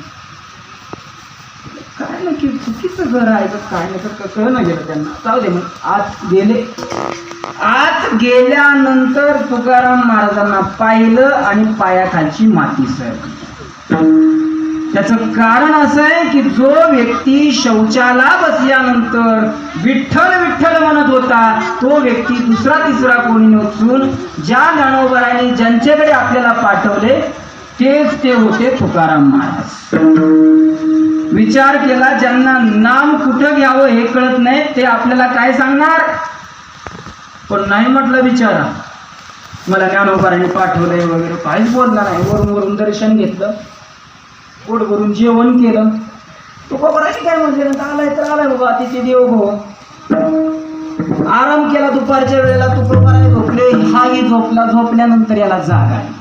काय नक्की चुकीचं घर आहे का काय नाही तर कळलं गेलं त्यांना. जाऊ दे मग आत गेले. आत गेल्यानंतर तुकाराम महाराजांना पाहिलं आणि पायाखालची माती सरकली. त्याचं कारण असं आहे की जो व्यक्ती शौचाला बसल्यानंतर विठ्ठल विठ्ठल म्हणत होता तो व्यक्ती दुसरा तिसरा कोणी नसून ज्या ज्ञानोबारांनी ज्यांच्याकडे आपल्याला पाठवले तेच ते होते तुकाराम महाराज. विचार केला, ज्यांना नाम कुठं घ्यावं हे कळत नाही ते आपल्याला काय सांगणार. पण नाही म्हटलं विचारा मला ज्ञानोबारांनी पाठवलंय वगैरे काहीच बोलला नाही. वरून वरून दर्शन घेतलं, पोट भरून जेवण केलं. तुकोबारांनी काय म्हटलं, आलाय तर आलाय बाबा तिथे देव भाऊ. आराम केला दुपारच्या वेळेला. तुकोबाराय झोपले, हाही झोपला. झोपल्यानंतर याला जाग आली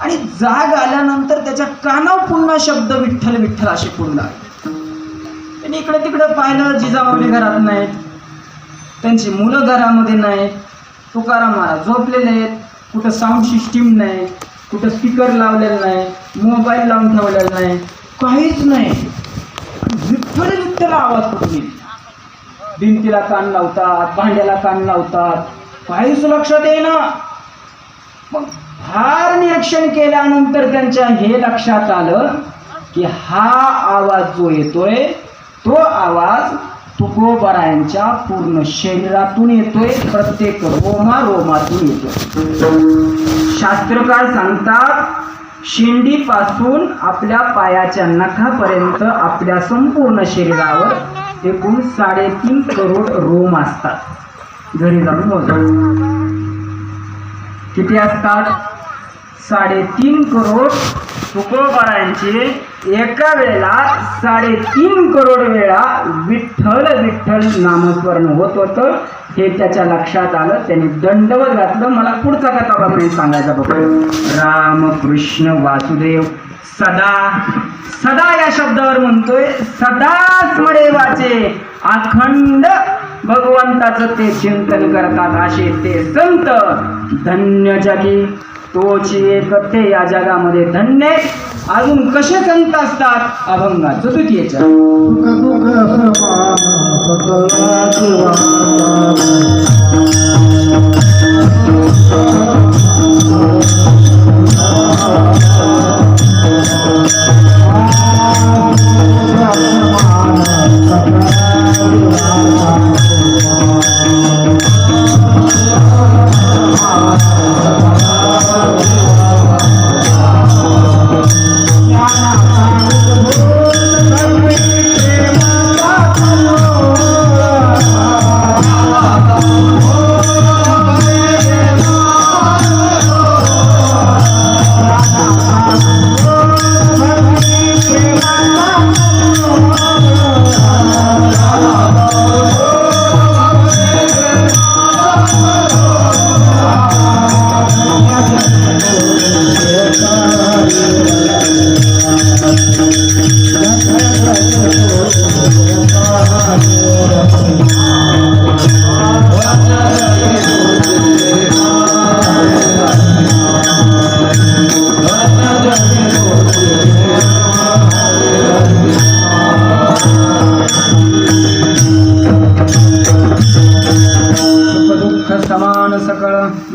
आणि जाग आल्यानंतर त्याच्या कानावर पुन्हा शब्द विठ्ठल विठ्ठल असे पडू लागले. त्यांनी इकडे तिकडे पाहिलं, जिजामाऊली घरात नाहीत, त्यांची मुलं घरामध्ये नाहीत. तुकाराम महाराज झोपलेले आहेत. कुठं साऊंड सिस्टीम नाही, कुठं स्पीकर लावलेलं नाही, मोबाईल लावून ठेवलेला नाही, काहीच नाही. विठ्ठल विठ्ठल आवाज कुठे. भिंतीला कान लावतात, भांड्याला कान लावतात, काहीच लक्षात येईना. मग फार निरीक्षण केल्यानंतर त्यांच्या हे लक्षात आलं की हा आवाज जो येतोय तो आवाज तुकोबारायांच्या पूर्ण शरीरातून येतोय, प्रत्येक रोमातून येतोय. शास्त्रकार सांगतात शेंडीपासून आपल्या पायाच्या नखापर्यंत आपल्या संपूर्ण शरीरावर एकूण 3.5 करोड रोम असतात. घरी जाऊन मोजा किती असतात. 3.5 करोड. तुकोबारायांचे एका वेळेला 3.5 करोड वेळा विठ्ठल विठ्ठल नामस्मरण होत होतं. हे त्याच्या लक्षात आलं. त्यांनी दंडवत घातलं. मला पुढचा कथा बाबा सांगायचा बघा. राम कृष्ण वासुदेव सदा सदा या शब्दावर म्हणतोय. सदा स्मरे वाचे अखंड भगवंताचं ते चिंतन करतात असे ते संत धन्य जगी तोची एक ते या जगामध्ये धन्य. अजून कसे संत असतात अभंगा चतुर्थीच्या.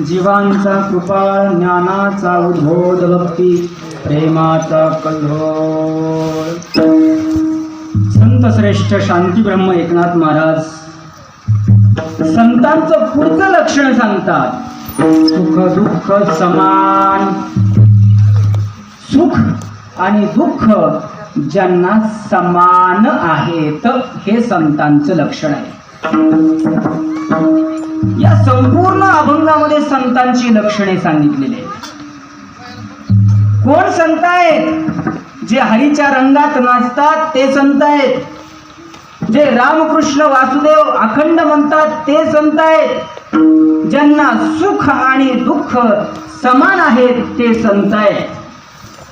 जीवांचा कृपाळ ज्ञानाचा उद्बोध भक्ती प्रेमाचा कल्लोळ. संत श्रेष्ठ शांती ब्रह्म एकनाथ महाराज संतांचं पुढचं लक्षण सांगतात. सुख दुःख समान. सुख आणि दुःख ज्यांना समान आहेत हे संतांचं लक्षण आहे. या संपूर्ण अभंगामध्ये संतांची लक्षणे सांगितलेली आहेत. कोण संत आहेत? जे हरीच्या रंगात नाचतात ते संत आहेत. जे रामकृष्ण वासुदेव अखंड म्हणतात ते संत आहेत. ज्यांना सुख आणि दुःख समान आहेत ते संत आहेत.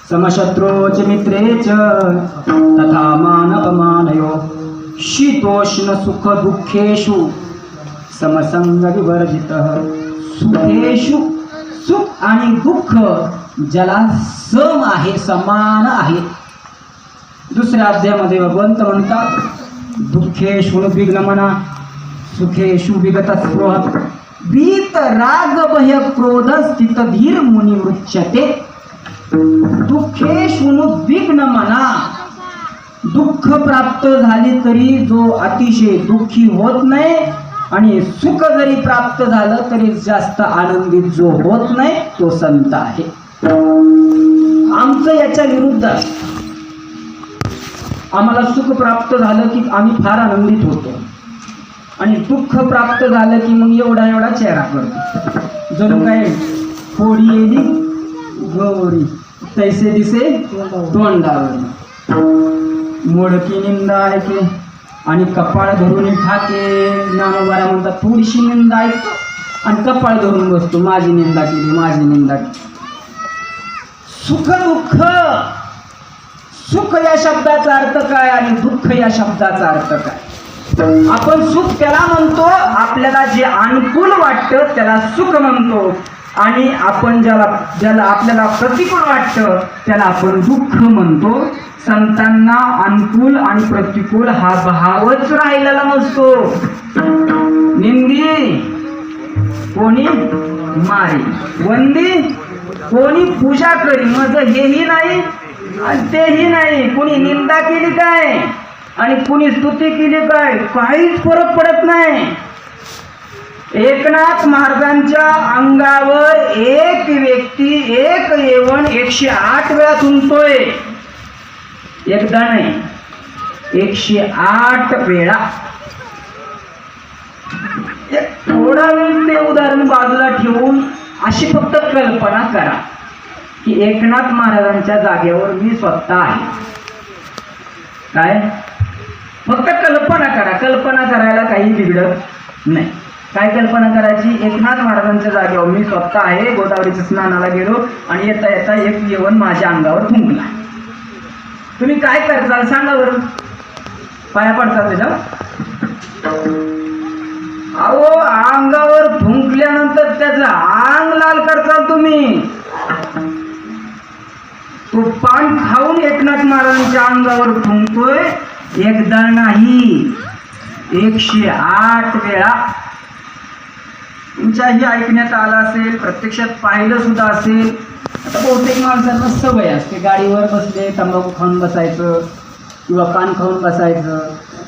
समशत्रोच मित्रेच तथा मान अमानयो शीतोष्ण सुख दुःखेषु समसंग विवर्जितः सुखेषु सुख आणि दुःख ज्याला सम आहे, समान आहे. दुसऱ्या अध्यायामध्ये भगवंत म्हणतात दुःखेषु विघ्नमना सुखेषु विगत स्पृह वीत राग भय क्रोध स्थित धीर मुनी उच्यते. दुःखेषु विघ्नमना, दुःख प्राप्त झाले तरी जो अतिशय दुःखी होत नाही आणि सुख जरी प्राप्त झालं तरी जास्त आनंदित जो होत नाही तो संत आहे. आमचं याच्या विरुद्ध आहे. आम्हाला सुख प्राप्त झालं की आम्ही फार आनंदित होतो आणि दुःख प्राप्त झालं की मग एवढा एवढा चेहरा करतो, जणू काय फोडी येली गौरी तैसे दिसे तोंडावर. मोडकी निंदा ऐके आणि कपाळ धरून ठाके. ज्ञानोबारा म्हणतात थोडीशी निंदा ऐकतो आणि कपाळ धरून बसतो, माझी निंदा केली, माझी निंदा केली. सुख दुःख, सुख या शब्दाचा अर्थ काय आणि दुःख या शब्दाचा अर्थ काय? आपण सुख त्याला म्हणतो आपल्याला जे अनुकूल वाटतं त्याला सुख म्हणतो आणि आपण ज्याला आपल्याला प्रतिकूल वाटतं त्याला आपण दुःख म्हणतो. संतांना अनुकूल आणि प्रतिकूल हा भावच राहिलेला नसतो. निंदी कोणी मारी, वंदी कोणी पूजा करी, माझं हेही नाही आणि तेही नाही. कोणी निंदा केली काय आणि कुणी स्तुती केली काय, काहीच फरक पडत नाही. एकनाथ महाराजांच्या अंगावर एक व्यक्ती एक येवण 108 वेळा थुंकतोय. एकदा नाही, 108 वेळा. एक थोडा वेळ ते उदाहरण बाजूला ठेवून अशी फक्त कल्पना करा की एकनाथ महाराजांच्या जागेवर मी स्वतः आहे. काय फक्त कल्पना करा, कल्पना करायला काही बिघडत नाही. काय कल्पना करायची? एकनाथ महाराजांच्या जागेवर मी स्वतः आहे, गोदावरीच्या स्नानाला गेलो आणि येता येता एक येवण माझ्या अंगावर थुंकला. तुम्ही काय करताल सांगा बरं? पाया पडता त्याच्या? अहो, अंगावर थुंकल्यानंतर त्याचं अंग लाल करताल तुम्ही. तो पान खाऊन एकनाथ महाराजांच्या अंगावर थुंकतोय. एकदा नाही, 108 वेळा. तुमच्याही ऐकण्यात आलं असेल, प्रत्यक्षात पाहिलं सुद्धा असेल. आता बहुतेक माणसांना सवय असते, गाडीवर बसले तंबाखू खाऊन बसायचं किंवा पान खाऊन बसायचं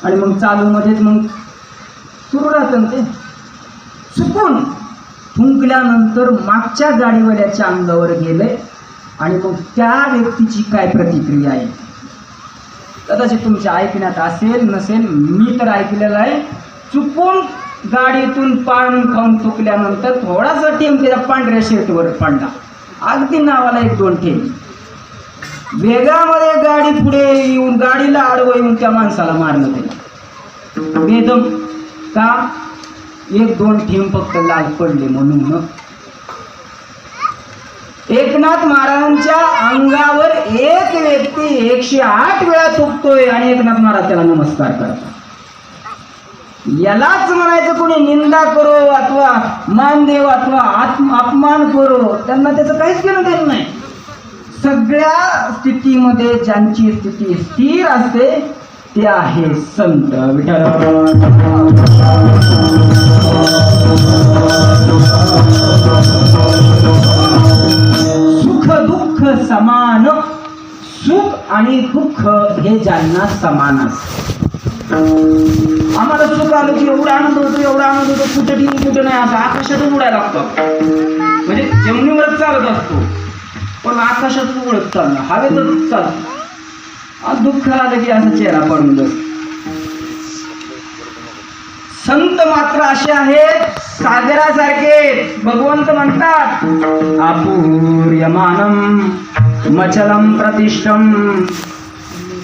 आणि मग चालूमध्येच मग सुरू राहतं ते. चुकून थुंकल्यानंतर मागच्या गाडीवाल्याच्या अंगावर गेले आणि मग त्या व्यक्तीची काय प्रतिक्रिया आहे कदाचित तुमच्या ऐकण्यात असेल नसेल. मी तर ऐकलेलं आहे. चुकून गाडीतून पान खाऊन थुकल्यानंतर थोडासा थेंब त्याच्या पांढऱ्या शर्टवर पडला, अगदी नावाला 1-2 थेंब. वेगामध्ये गाडी पुढे येऊन गाडीला आडवं येऊन त्या माणसाला मारलं त्याला बेदम. का? 1-2 थेंब फक्त लाल पडले म्हणून. एकनाथ महाराजांच्या अंगावर एक व्यक्ती 108 वेळा थुकतोय आणि एकनाथ महाराज त्याला नमस्कार करतात. यालाच म्हणायचं कोणी निंदा करो अथवा मान देव अथवा अपमान करो, त्यांना त्याचं काहीच घेणं देणं नाही. सगळ्या स्थितीमध्ये ज्यांची स्थिती स्थिर असते ते आहे संत विठ्ठल. सुख दुःख समान, सुख आणि दुःख हे ज्यांना समान असते. आम्हाला सुख आलं की एवढा आनंद होतो, एवढा आनंद होतो, कुठे ठेवून कुठे नाही, असं आकाशातून उडायला लागतो. म्हणजे जमिनीवरच चालत असतो पण आकाशातून उडत चालला, हवेतच चालतो. दुःख आलं की असं चेहरा पडून जातो. संत मात्र असे आहेत सागरासारखे. भगवंत म्हणतात अपूर्यमानम मचलम प्रतिष्ठम.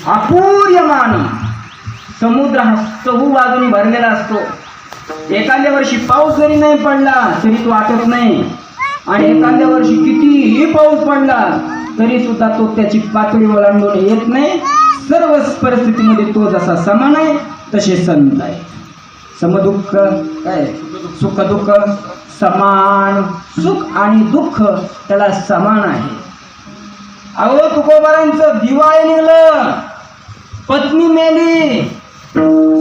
अपूर्यमानम, समुद्र हा चहू बाजूने भरलेला असतो. एखाद्या वर्षी पाऊस जरी नाही पडला तरी तो आटत नाही आणि एखाद्या वर्षी कितीही पाऊस पडला तरी सुद्धा तो त्याची पातळी ओलांडून येत नाही. सर्व परिस्थितीमध्ये तो जसा समान आहे तसे संत आहे. समदुःख काय, सुख दुःख समान, सुख आणि दुःख त्याला समान आहे. अहो तुकोबारांचं दिवाळी निघलं, पत्नी मेली,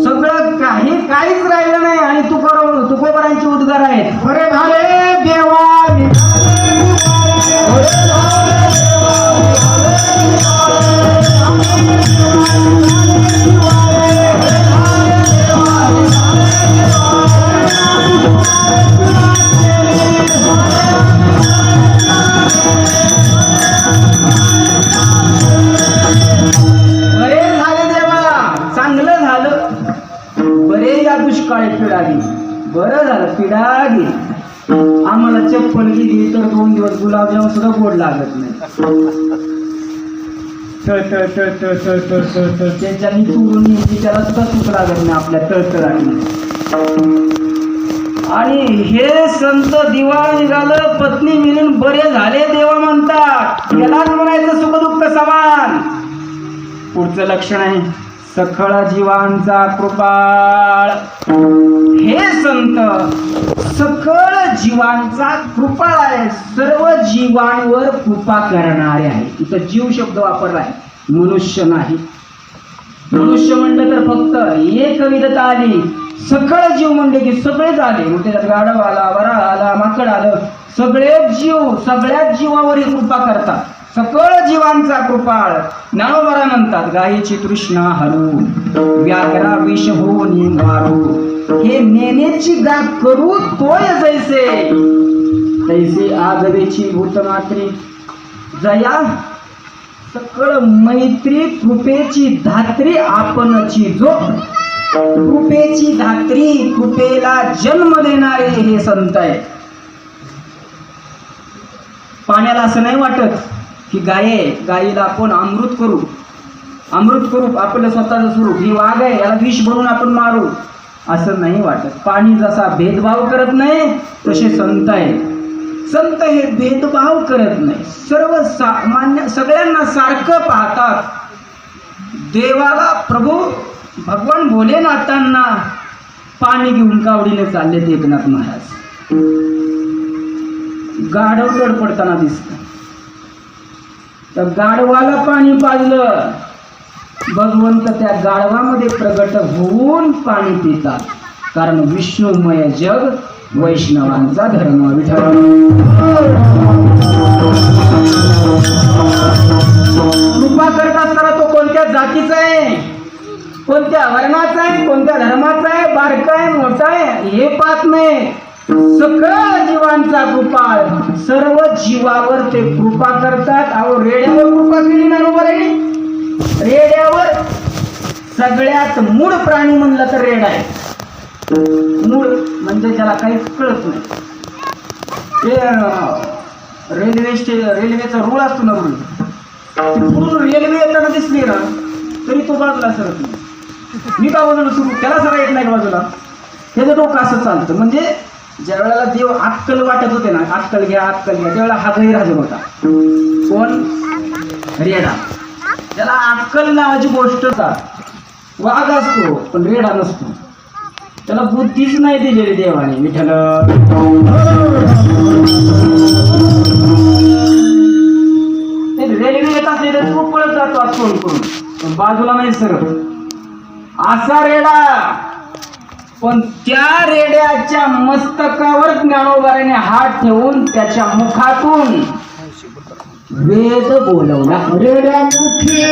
सगळं काहीच राहिलं नाही आणि तुकोबारांचे उद्गार आहेत. बरे झाले देवा दुष्काळी पिढा गेली. बरं झालं पिढा गेली. आम्हाला चप्पल गेली तर 2 दिवस गुलाबजाम सुद्धा गोड लागत नाही. त्याच्यानी चुरून नेली त्याला सुद्धा चूक लागत नाही आपल्या तळतळाने. आणि हे संत दिवाळ निघालं, पत्नी मिळून बरे झाले देवा म्हणतात. यालाच म्हणायचं सुख दुःख समान. पुढचं लक्षण आहे सखळ जीवांचा कृपाळ. हे संत सखळ जीवांचा कृपाळ आहे, सर्व जीवांवर कृपा करणारे आहे. इथं जीव शब्द वापरलाय, मनुष्य नाही. मनुष्य म्हणलं तर फक्त एक विधता आली, सखळ जीव म्हणले की सगळेच आले. मग त्याच्यात गाढव आला, वराळ आला, माकड आलं, सगळेच जीव सगळ्याच जीवावर कृपा करतात. सकळ जीवांचा कृपाळ. ज्ञानोबा म्हणतात गायीची तृष्णा हरू, व्याघ्रा विष होऊन मारू, हे नेनेची गाठ करू तोय जैसे, तैसे आगवेची भूतमात्री जया, सकळ मैत्री कृपेची धात्री आपणची जो. कृपेची धात्री, कृपेला जन्म देणारे हे संत आहे. पाण्याला असं नाही वाटत की गायीला आपण अमृत करू आपलं स्वतःचं स्वरूप, ही वाघ आहे याला विष बनवून आपण मारू, असं नाही वाटत. पाणी जसा भेदभाव करत नाही तसे संत आहे. संत हे भेदभाव करत नाही, सर्व सामान्य सगळ्यांना सारखं पाहतात. देवाला प्रभू भगवान भोलेनाथांना पाणी घेऊन कावडीने चालले एकनाथ महाराज. गाढव तडपडताना दिसत, तर गाढवाला पाणी पाजलं, भगवंत त्या गाढवामध्ये प्रगट होऊन पाणी पितात. कारण विष्णुमय जग वैष्णवांचा धर्म. विठ्ठल कृपा करत असताना तो कोणत्या जातीचा आहे, कोणत्या वर्णाचा आहे, कोणत्या धर्माचा आहे, बारका आहे मोठा आहे हे पाहत नाही. सकळ जीवांचा कृपाळ, सर्व जीवावर ते कृपा करतात. अहो रेड्यावर कृपा केली ना बरोबरने. रेड्यावर सगळ्यात मूळ प्राणी म्हणलं तर रेडा आहे. मूळ म्हणजे ज्याला काही कळत नाही. ते रेल्वेचा रूळ असतो ना, पूर्ण रेल्वे येताना दिसली ना तरी तो बाजूला सरत नाही. मी का बाजूला सुरू, त्याला सगळं येत नाही बाजूला, त्याचं डोकं असं चालतं. म्हणजे ज्या वेळेला देव अक्कल वाटत होते ना, अक्कल घ्या त्यावेळेला हा गैरहजर होता. कोण? रेडा. त्याला अक्कल नावाची गोष्ट वाघ असतो पण रेडा नसतो, त्याला बुद्धीच नाही दिलेली देवाने. विठ्ठल रेल्वे येत असले तर तो पळत जातो आज फोन करून, पण बाजूला नाही सरत. असा रेडा. पण त्या रेड्याच्या मस्तकावर ज्ञानोबाने हात ठेवून त्याच्या मुखातून वेद बोलवला. रेड्या मुखी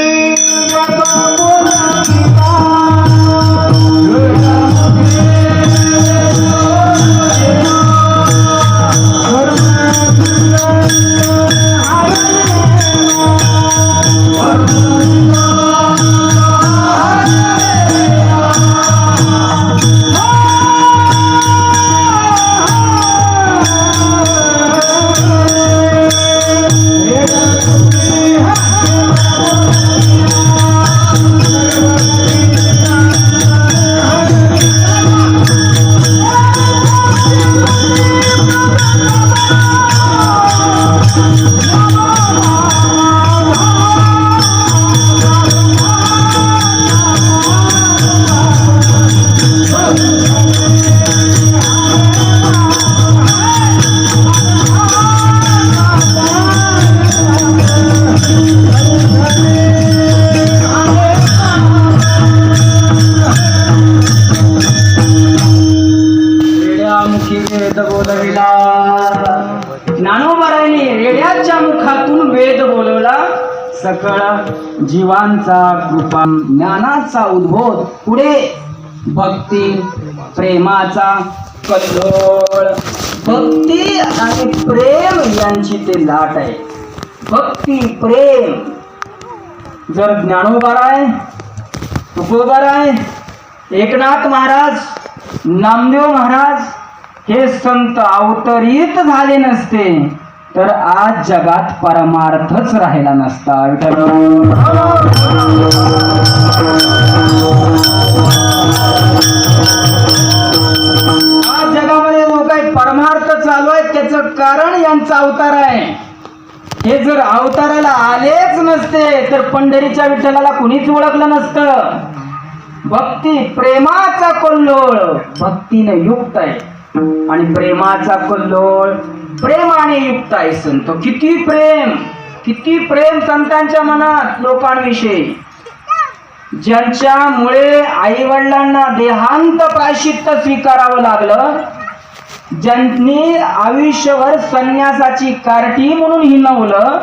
ज्ञानोबारायांनी रेड्याच्या मुखातून वेद बोलवला, सकळ जीवांचा कृपा ज्ञानाचा उद्बोध, पुढे भक्ती प्रेमाचा कल्लोळ. भक्ती आणि प्रेम यांची ते लाट आहे. भक्ती प्रेम. जर ज्ञानोबाराय, तुकोबाराय, एकनाथ महाराज, नामदेव महाराज हे संत अवतरित झाले नसते तर आज जगात परमार्थच राहिला नसता. आज जगामध्ये जो काही परमार्थ चालू आहे त्याचं कारण यांचा अवतार आहे. हे जर अवताराला आलेच नसते तर पंढरीच्या विठ्ठलाला कुणीच ओळखलं नसतं. भक्ती प्रेमाचा कल्लोळ भक्तीने युक्त आहे आणि प्रेमाचा कल्लोळ प्रेमाने युक्त आहे. संत किती प्रेम संतांच्या मनात लोकांविषयी. ज्यांच्यामुळे आई वडिलांना देहांत प्रायश्चित्त स्वीकारावं लागलं, ज्यांनी आयुष्यभर संन्यासाची कार्टी म्हणून हिणवलं,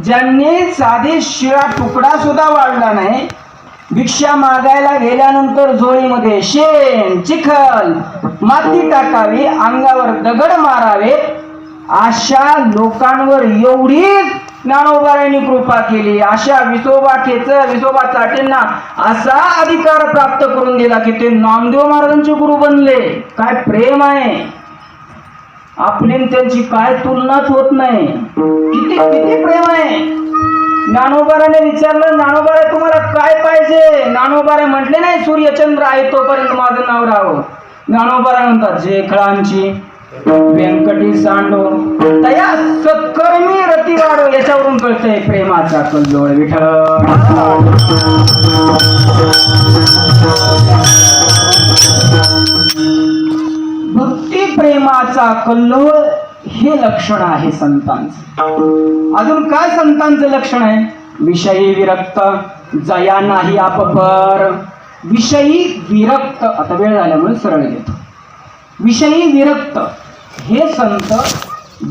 ज्यांनी साधी शिळा तुकडा सुद्धा वाढला नाही, भिक्षा मागायला गेल्यानंतर झोळीमध्ये शेण चिखल माती टाकावी, अंगावर दगड मारावे, अशा लोकांवर एवढी ज्ञानोबारायांनी कृपा केली. अशा विसोबा चाटेंना असा अधिकार प्राप्त करून दिला की ते नामदेव महाराजांचे गुरु बनले. काय प्रेम आहे आपली, त्यांची काय तुलनाच होत नाही. किती किती प्रेम आहे. ज्ञानोबाराने विचारलं, ज्ञानोबारा तुम्हाला काय पाहिजे? ज्ञानोबारा म्हटले नाही सूर्यचंद्र आहे तोपर्यंत माझं नाव राहावं. ज्ञानोबारा म्हणतात जे खळांची व्यंकटी सांडो तया सत्कर्मी रती वाढो. याच्यावरून कळतंय प्रेमाचा कल्लोळ विठ्ठल. भक्ती प्रेमाचा कल्लोळ हे लक्षण आहे संतांचं. अजून काय संतांचं लक्षण आहे? विषयी विरक्त जया नाही आपपर. विषयी विरक्त, आता वेळ झाल्यामुळे सरळ घेतो. विषयी विरक्त हे संत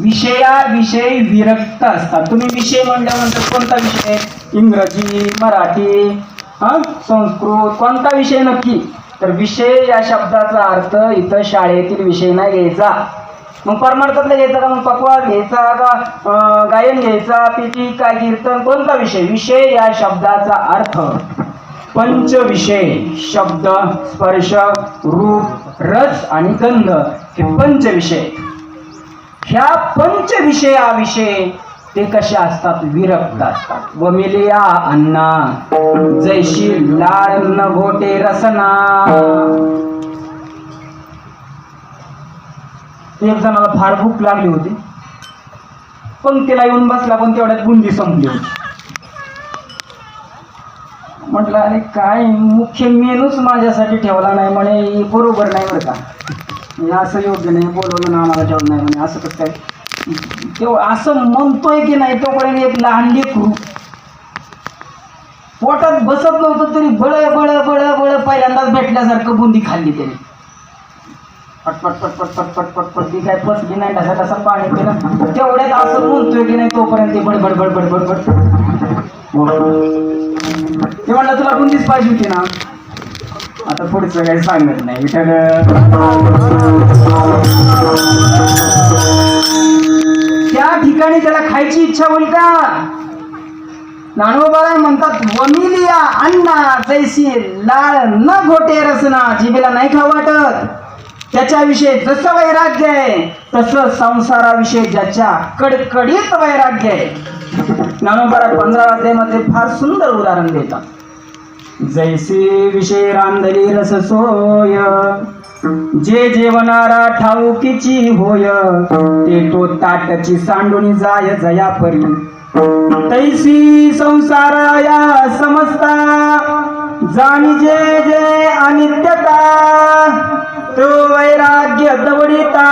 विषयाविषयी विरक्त असतात. तुम्ही विषय म्हणल्यानंतर कोणता विषय? इंग्रजी, मराठी, संस्कृत, कोणता विषय नक्की? तर विषय या शब्दाचा अर्थ इथं शाळेतील विषय नाही घ्यायचा. मग परमार्थातला घ्यायचा का? मग पकवास घ्यायचा का? गायन घ्यायचा, पिटी काय कीर्तन, कोणता विषय? विषय या शब्दाचा अर्थ पंचविषय. शब्द, स्पर्श, रूप, रस आणि गंध हे पंचविषय. ह्या पंचविषयाविषयी ते कसे असतात? विरक्त असतात. वमिलिया अन्ना जैशी लाळ न घोटे रसना. एक जणाला फार भूक लागली होती, पंक्तीला येऊन बसला पण तेवढ्यात बुंदी संपली होती. म्हटलं अरे काय मुख्य मेनूच माझ्यासाठी ठेवला नाही म्हणे, बरोबर नाही बरं का, असं योग्य नाही, बोलवलं ना आम्हाला ठेवलं नाही म्हणे, असं कसं काय? तेव्हा असं म्हणतोय की नाही तोपर्यंत एक लहान लेकरू पोटात बसत नव्हतं तरी बळ बळ बळ बळ पहिल्यांदाच भेटल्यासारखं बुंदी खाल्ली त्याने. पटपट पटपट पटपट पटपट ती काय पचली नाही, ढसा ढसा पाणी पिलं. तेवढ्यात असं म्हणतोय की नाही तोपर्यंत ते बडबड बडबड बडबड. ते म्हणलं तुला बुंदीच पाहिजे होती ना, आता पुढचं काही सांगत नाही विठ्ठल. त्या ठिकाणी त्याला खायची इच्छा होईल का? ज्ञानोबा म्हणतात वमिलिया अन्ना जैसी लाळ न घोटे रसना. जिभेला नाही खाऊ वाटत त्याच्याविषयी जसं वैराग्य आहे तसं संसाराविषयी ज्याच्या कडकडीत वैराग्य आहे. ज्ञानोबा 15 अध्यायामध्ये फार सुंदर उदाहरण देतात. जैसी विषय रांधली रस सोय, जे जेवणारा ठाऊकीची होय, ते तो ताटची सांडून जाय जया परी. तैसी संसाराया समजता, जाणी जे जे अनित्यता, तो वैराग्य दवडिता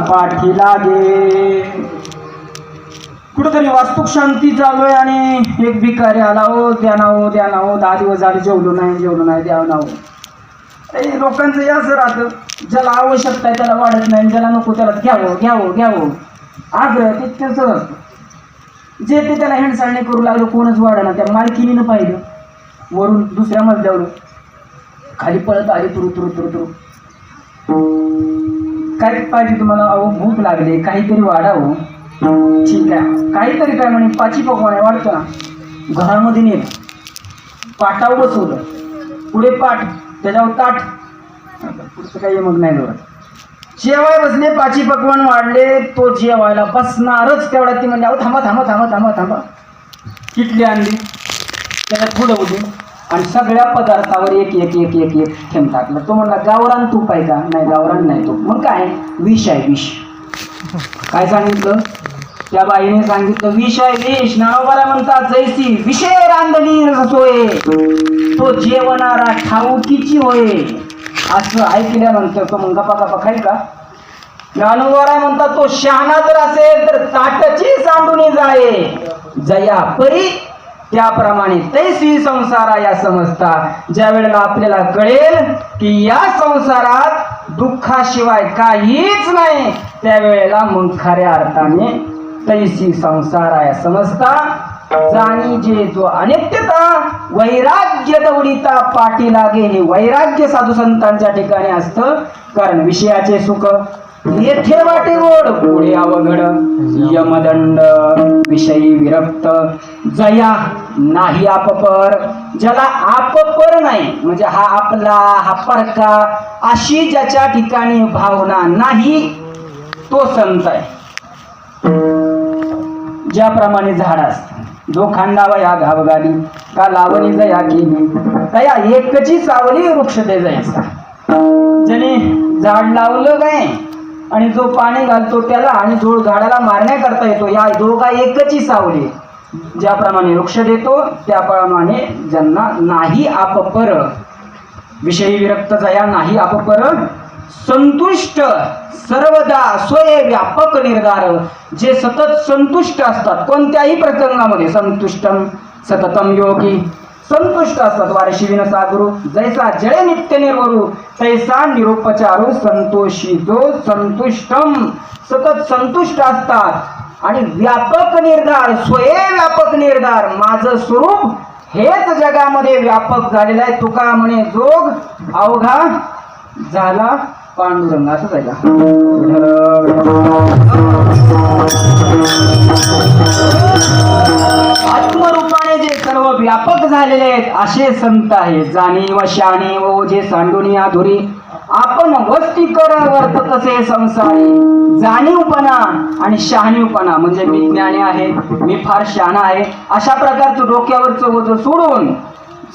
पाठी लागे. कुठेतरी वास्तुक शांती चालू आहे आणि एक भिकारी आला, हो द्या ना हो द्या ना हो, 10 दिवस झाले जेवलो नाही द्यावं ना हो. लोकांचं हे असं राहतं, ज्याला आवश्यकता आहे त्याला वाढत नाही, ज्याला नको त्याला घ्यावं आग्रह ते त्याचं असतं. जे ते त्याला हेंडसाळणे करू लागलं, कोणच वाढना. त्या मालकीनीनं पाहिलं वरून दुसऱ्या मजल्यावर खाली पळत आली तुरु. काय पाहिजे तुम्हाला? अहो भूक लागली, काहीतरी वाढावं. ठीक आहे, काहीतरी काय म्हणे, पाची पकवान आहे वाढतं ना. घरामध्ये नेत पाटावर बसवलं, पुढे पाठ त्याच्यावर ताट, पुढचं काही मग नाही जोरात. जेवाय बसले, पाची पकवान वाढले, तो जेवायला बसणारच तेवढा ती म्हणजे अहो थांबा. किटली आणली, त्याच्यात पुढं उडी आणि सगळ्या पदार्थावर एक थेंब टाकलं. तो म्हणला गावरान तूप आहे का? नाही, गावरान नाही तूप. मग काय? विष आहे, विष. काय सांगितलं? त्या बाईने सांगितलं विष आहे, विष. नारोबाला म्हणतात जैसी विषय रांधणी रसोय, तो जेवणारा ठाऊकीची होय. असं ऐकल्यानंतर तो मग गप्पा खाईल का? ज्ञानोबा म्हणतात तो शहाणा जर असेल तर ताटची सांडून जाये, जया परी त्याप्रमाणे तैसी संसारा या समजता. ज्या वेळेला आपल्याला कळेल की या संसारात दुःखाशिवाय काहीच नाही, त्यावेळेला मग खऱ्या अर्थाने तैसी संसारा या समजता. जाणी जे जो अनित्यता वैराग्य दौडिता पाठी लागे. हे वैराग्य साधू संतांच्या ठिकाणी असतं, कारण विषयाचे सुख येथे वाटे गोड, पुढे अवघड यमदंड. विषयी विरक्त जया नाही आपपर. ज्याला आपपर नाही म्हणजे हा आपला, हा परका अशी ज्याच्या ठिकाणी भावना नाही, तो संत आहे. ज्याप्रमाणे झाड असतं, जो खांडावा या घावगाली का लावणी जया केली, तया एकची सावली वृक्ष ते जायचा. ज्याने झाड लावलं काय आणि जो पाणी घालतो त्याला आणि जो झाडाला मारण्याकरता येतो, या दोघा एकची सावली. ज्याप्रमाणे वृक्ष देतो त्याप्रमाणे ज्यांना नाही आपपर. विषयी विरक्त जया नाही आपपर. संतुष्ट सर्वदा स्वय व्यापक निर्धार. जे सतत संतुष्ट असतात कोणत्याही प्रसंगामध्ये, संतुष्टम सततम योगी, संतुष्ट असतात. वारशी विनसा गुरु जैसा जळे नित्य निर्वरू, तैसा निरुपचारू संतोषी जो संतुष्टम. सतत संतुष्ट असतात आणि व्यापक निर्धार, स्वयं व्यापक निर्धार. माझं स्वरूप हेच जगामध्ये व्यापक झालेलं आहे. तुका म्हणे जोग अवघा झाला पांडुरंग. असंच आहे का? आत्मरूपाने जे सर्व व्यापक झालेले आहेत असे संत आहेत. जाणीव शाणी व जे सांडूनी अधुरी, आपण वस्ती कर वर्त तसे संसारी. जाणीवपणा आणि शहाणीवपणा म्हणजे मी ज्ञानी आहे, मी फार शहाणा आहे, अशा प्रकारचं डोक्यावरचं ओझं सोडून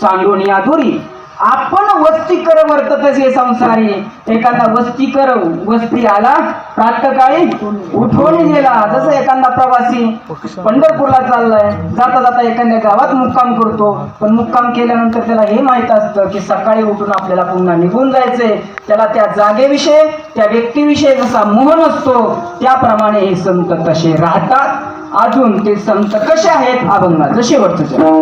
सांडूनी अधुरी आपण वस्ती कर वर्ततसे संसारी. एखादा वस्ती आला प्रातःकाळी उठून गेला. जसं एखादा प्रवासी पंढरपूरला चाललाय, जाता जाता एखाद्या गावात मुक्काम करतो, पण मुक्काम केल्यानंतर त्याला हे माहित असतं की सकाळी उठून आपल्याला पुन्हा निघून जायचंय. त्याला त्या जागेविषयी, त्या व्यक्तीविषयी जसा मोह नसतो, त्याप्रमाणे हे संत तसे राहतात. अजून ते संत कसे आहेत अभंगाचं शेवटचं चरण.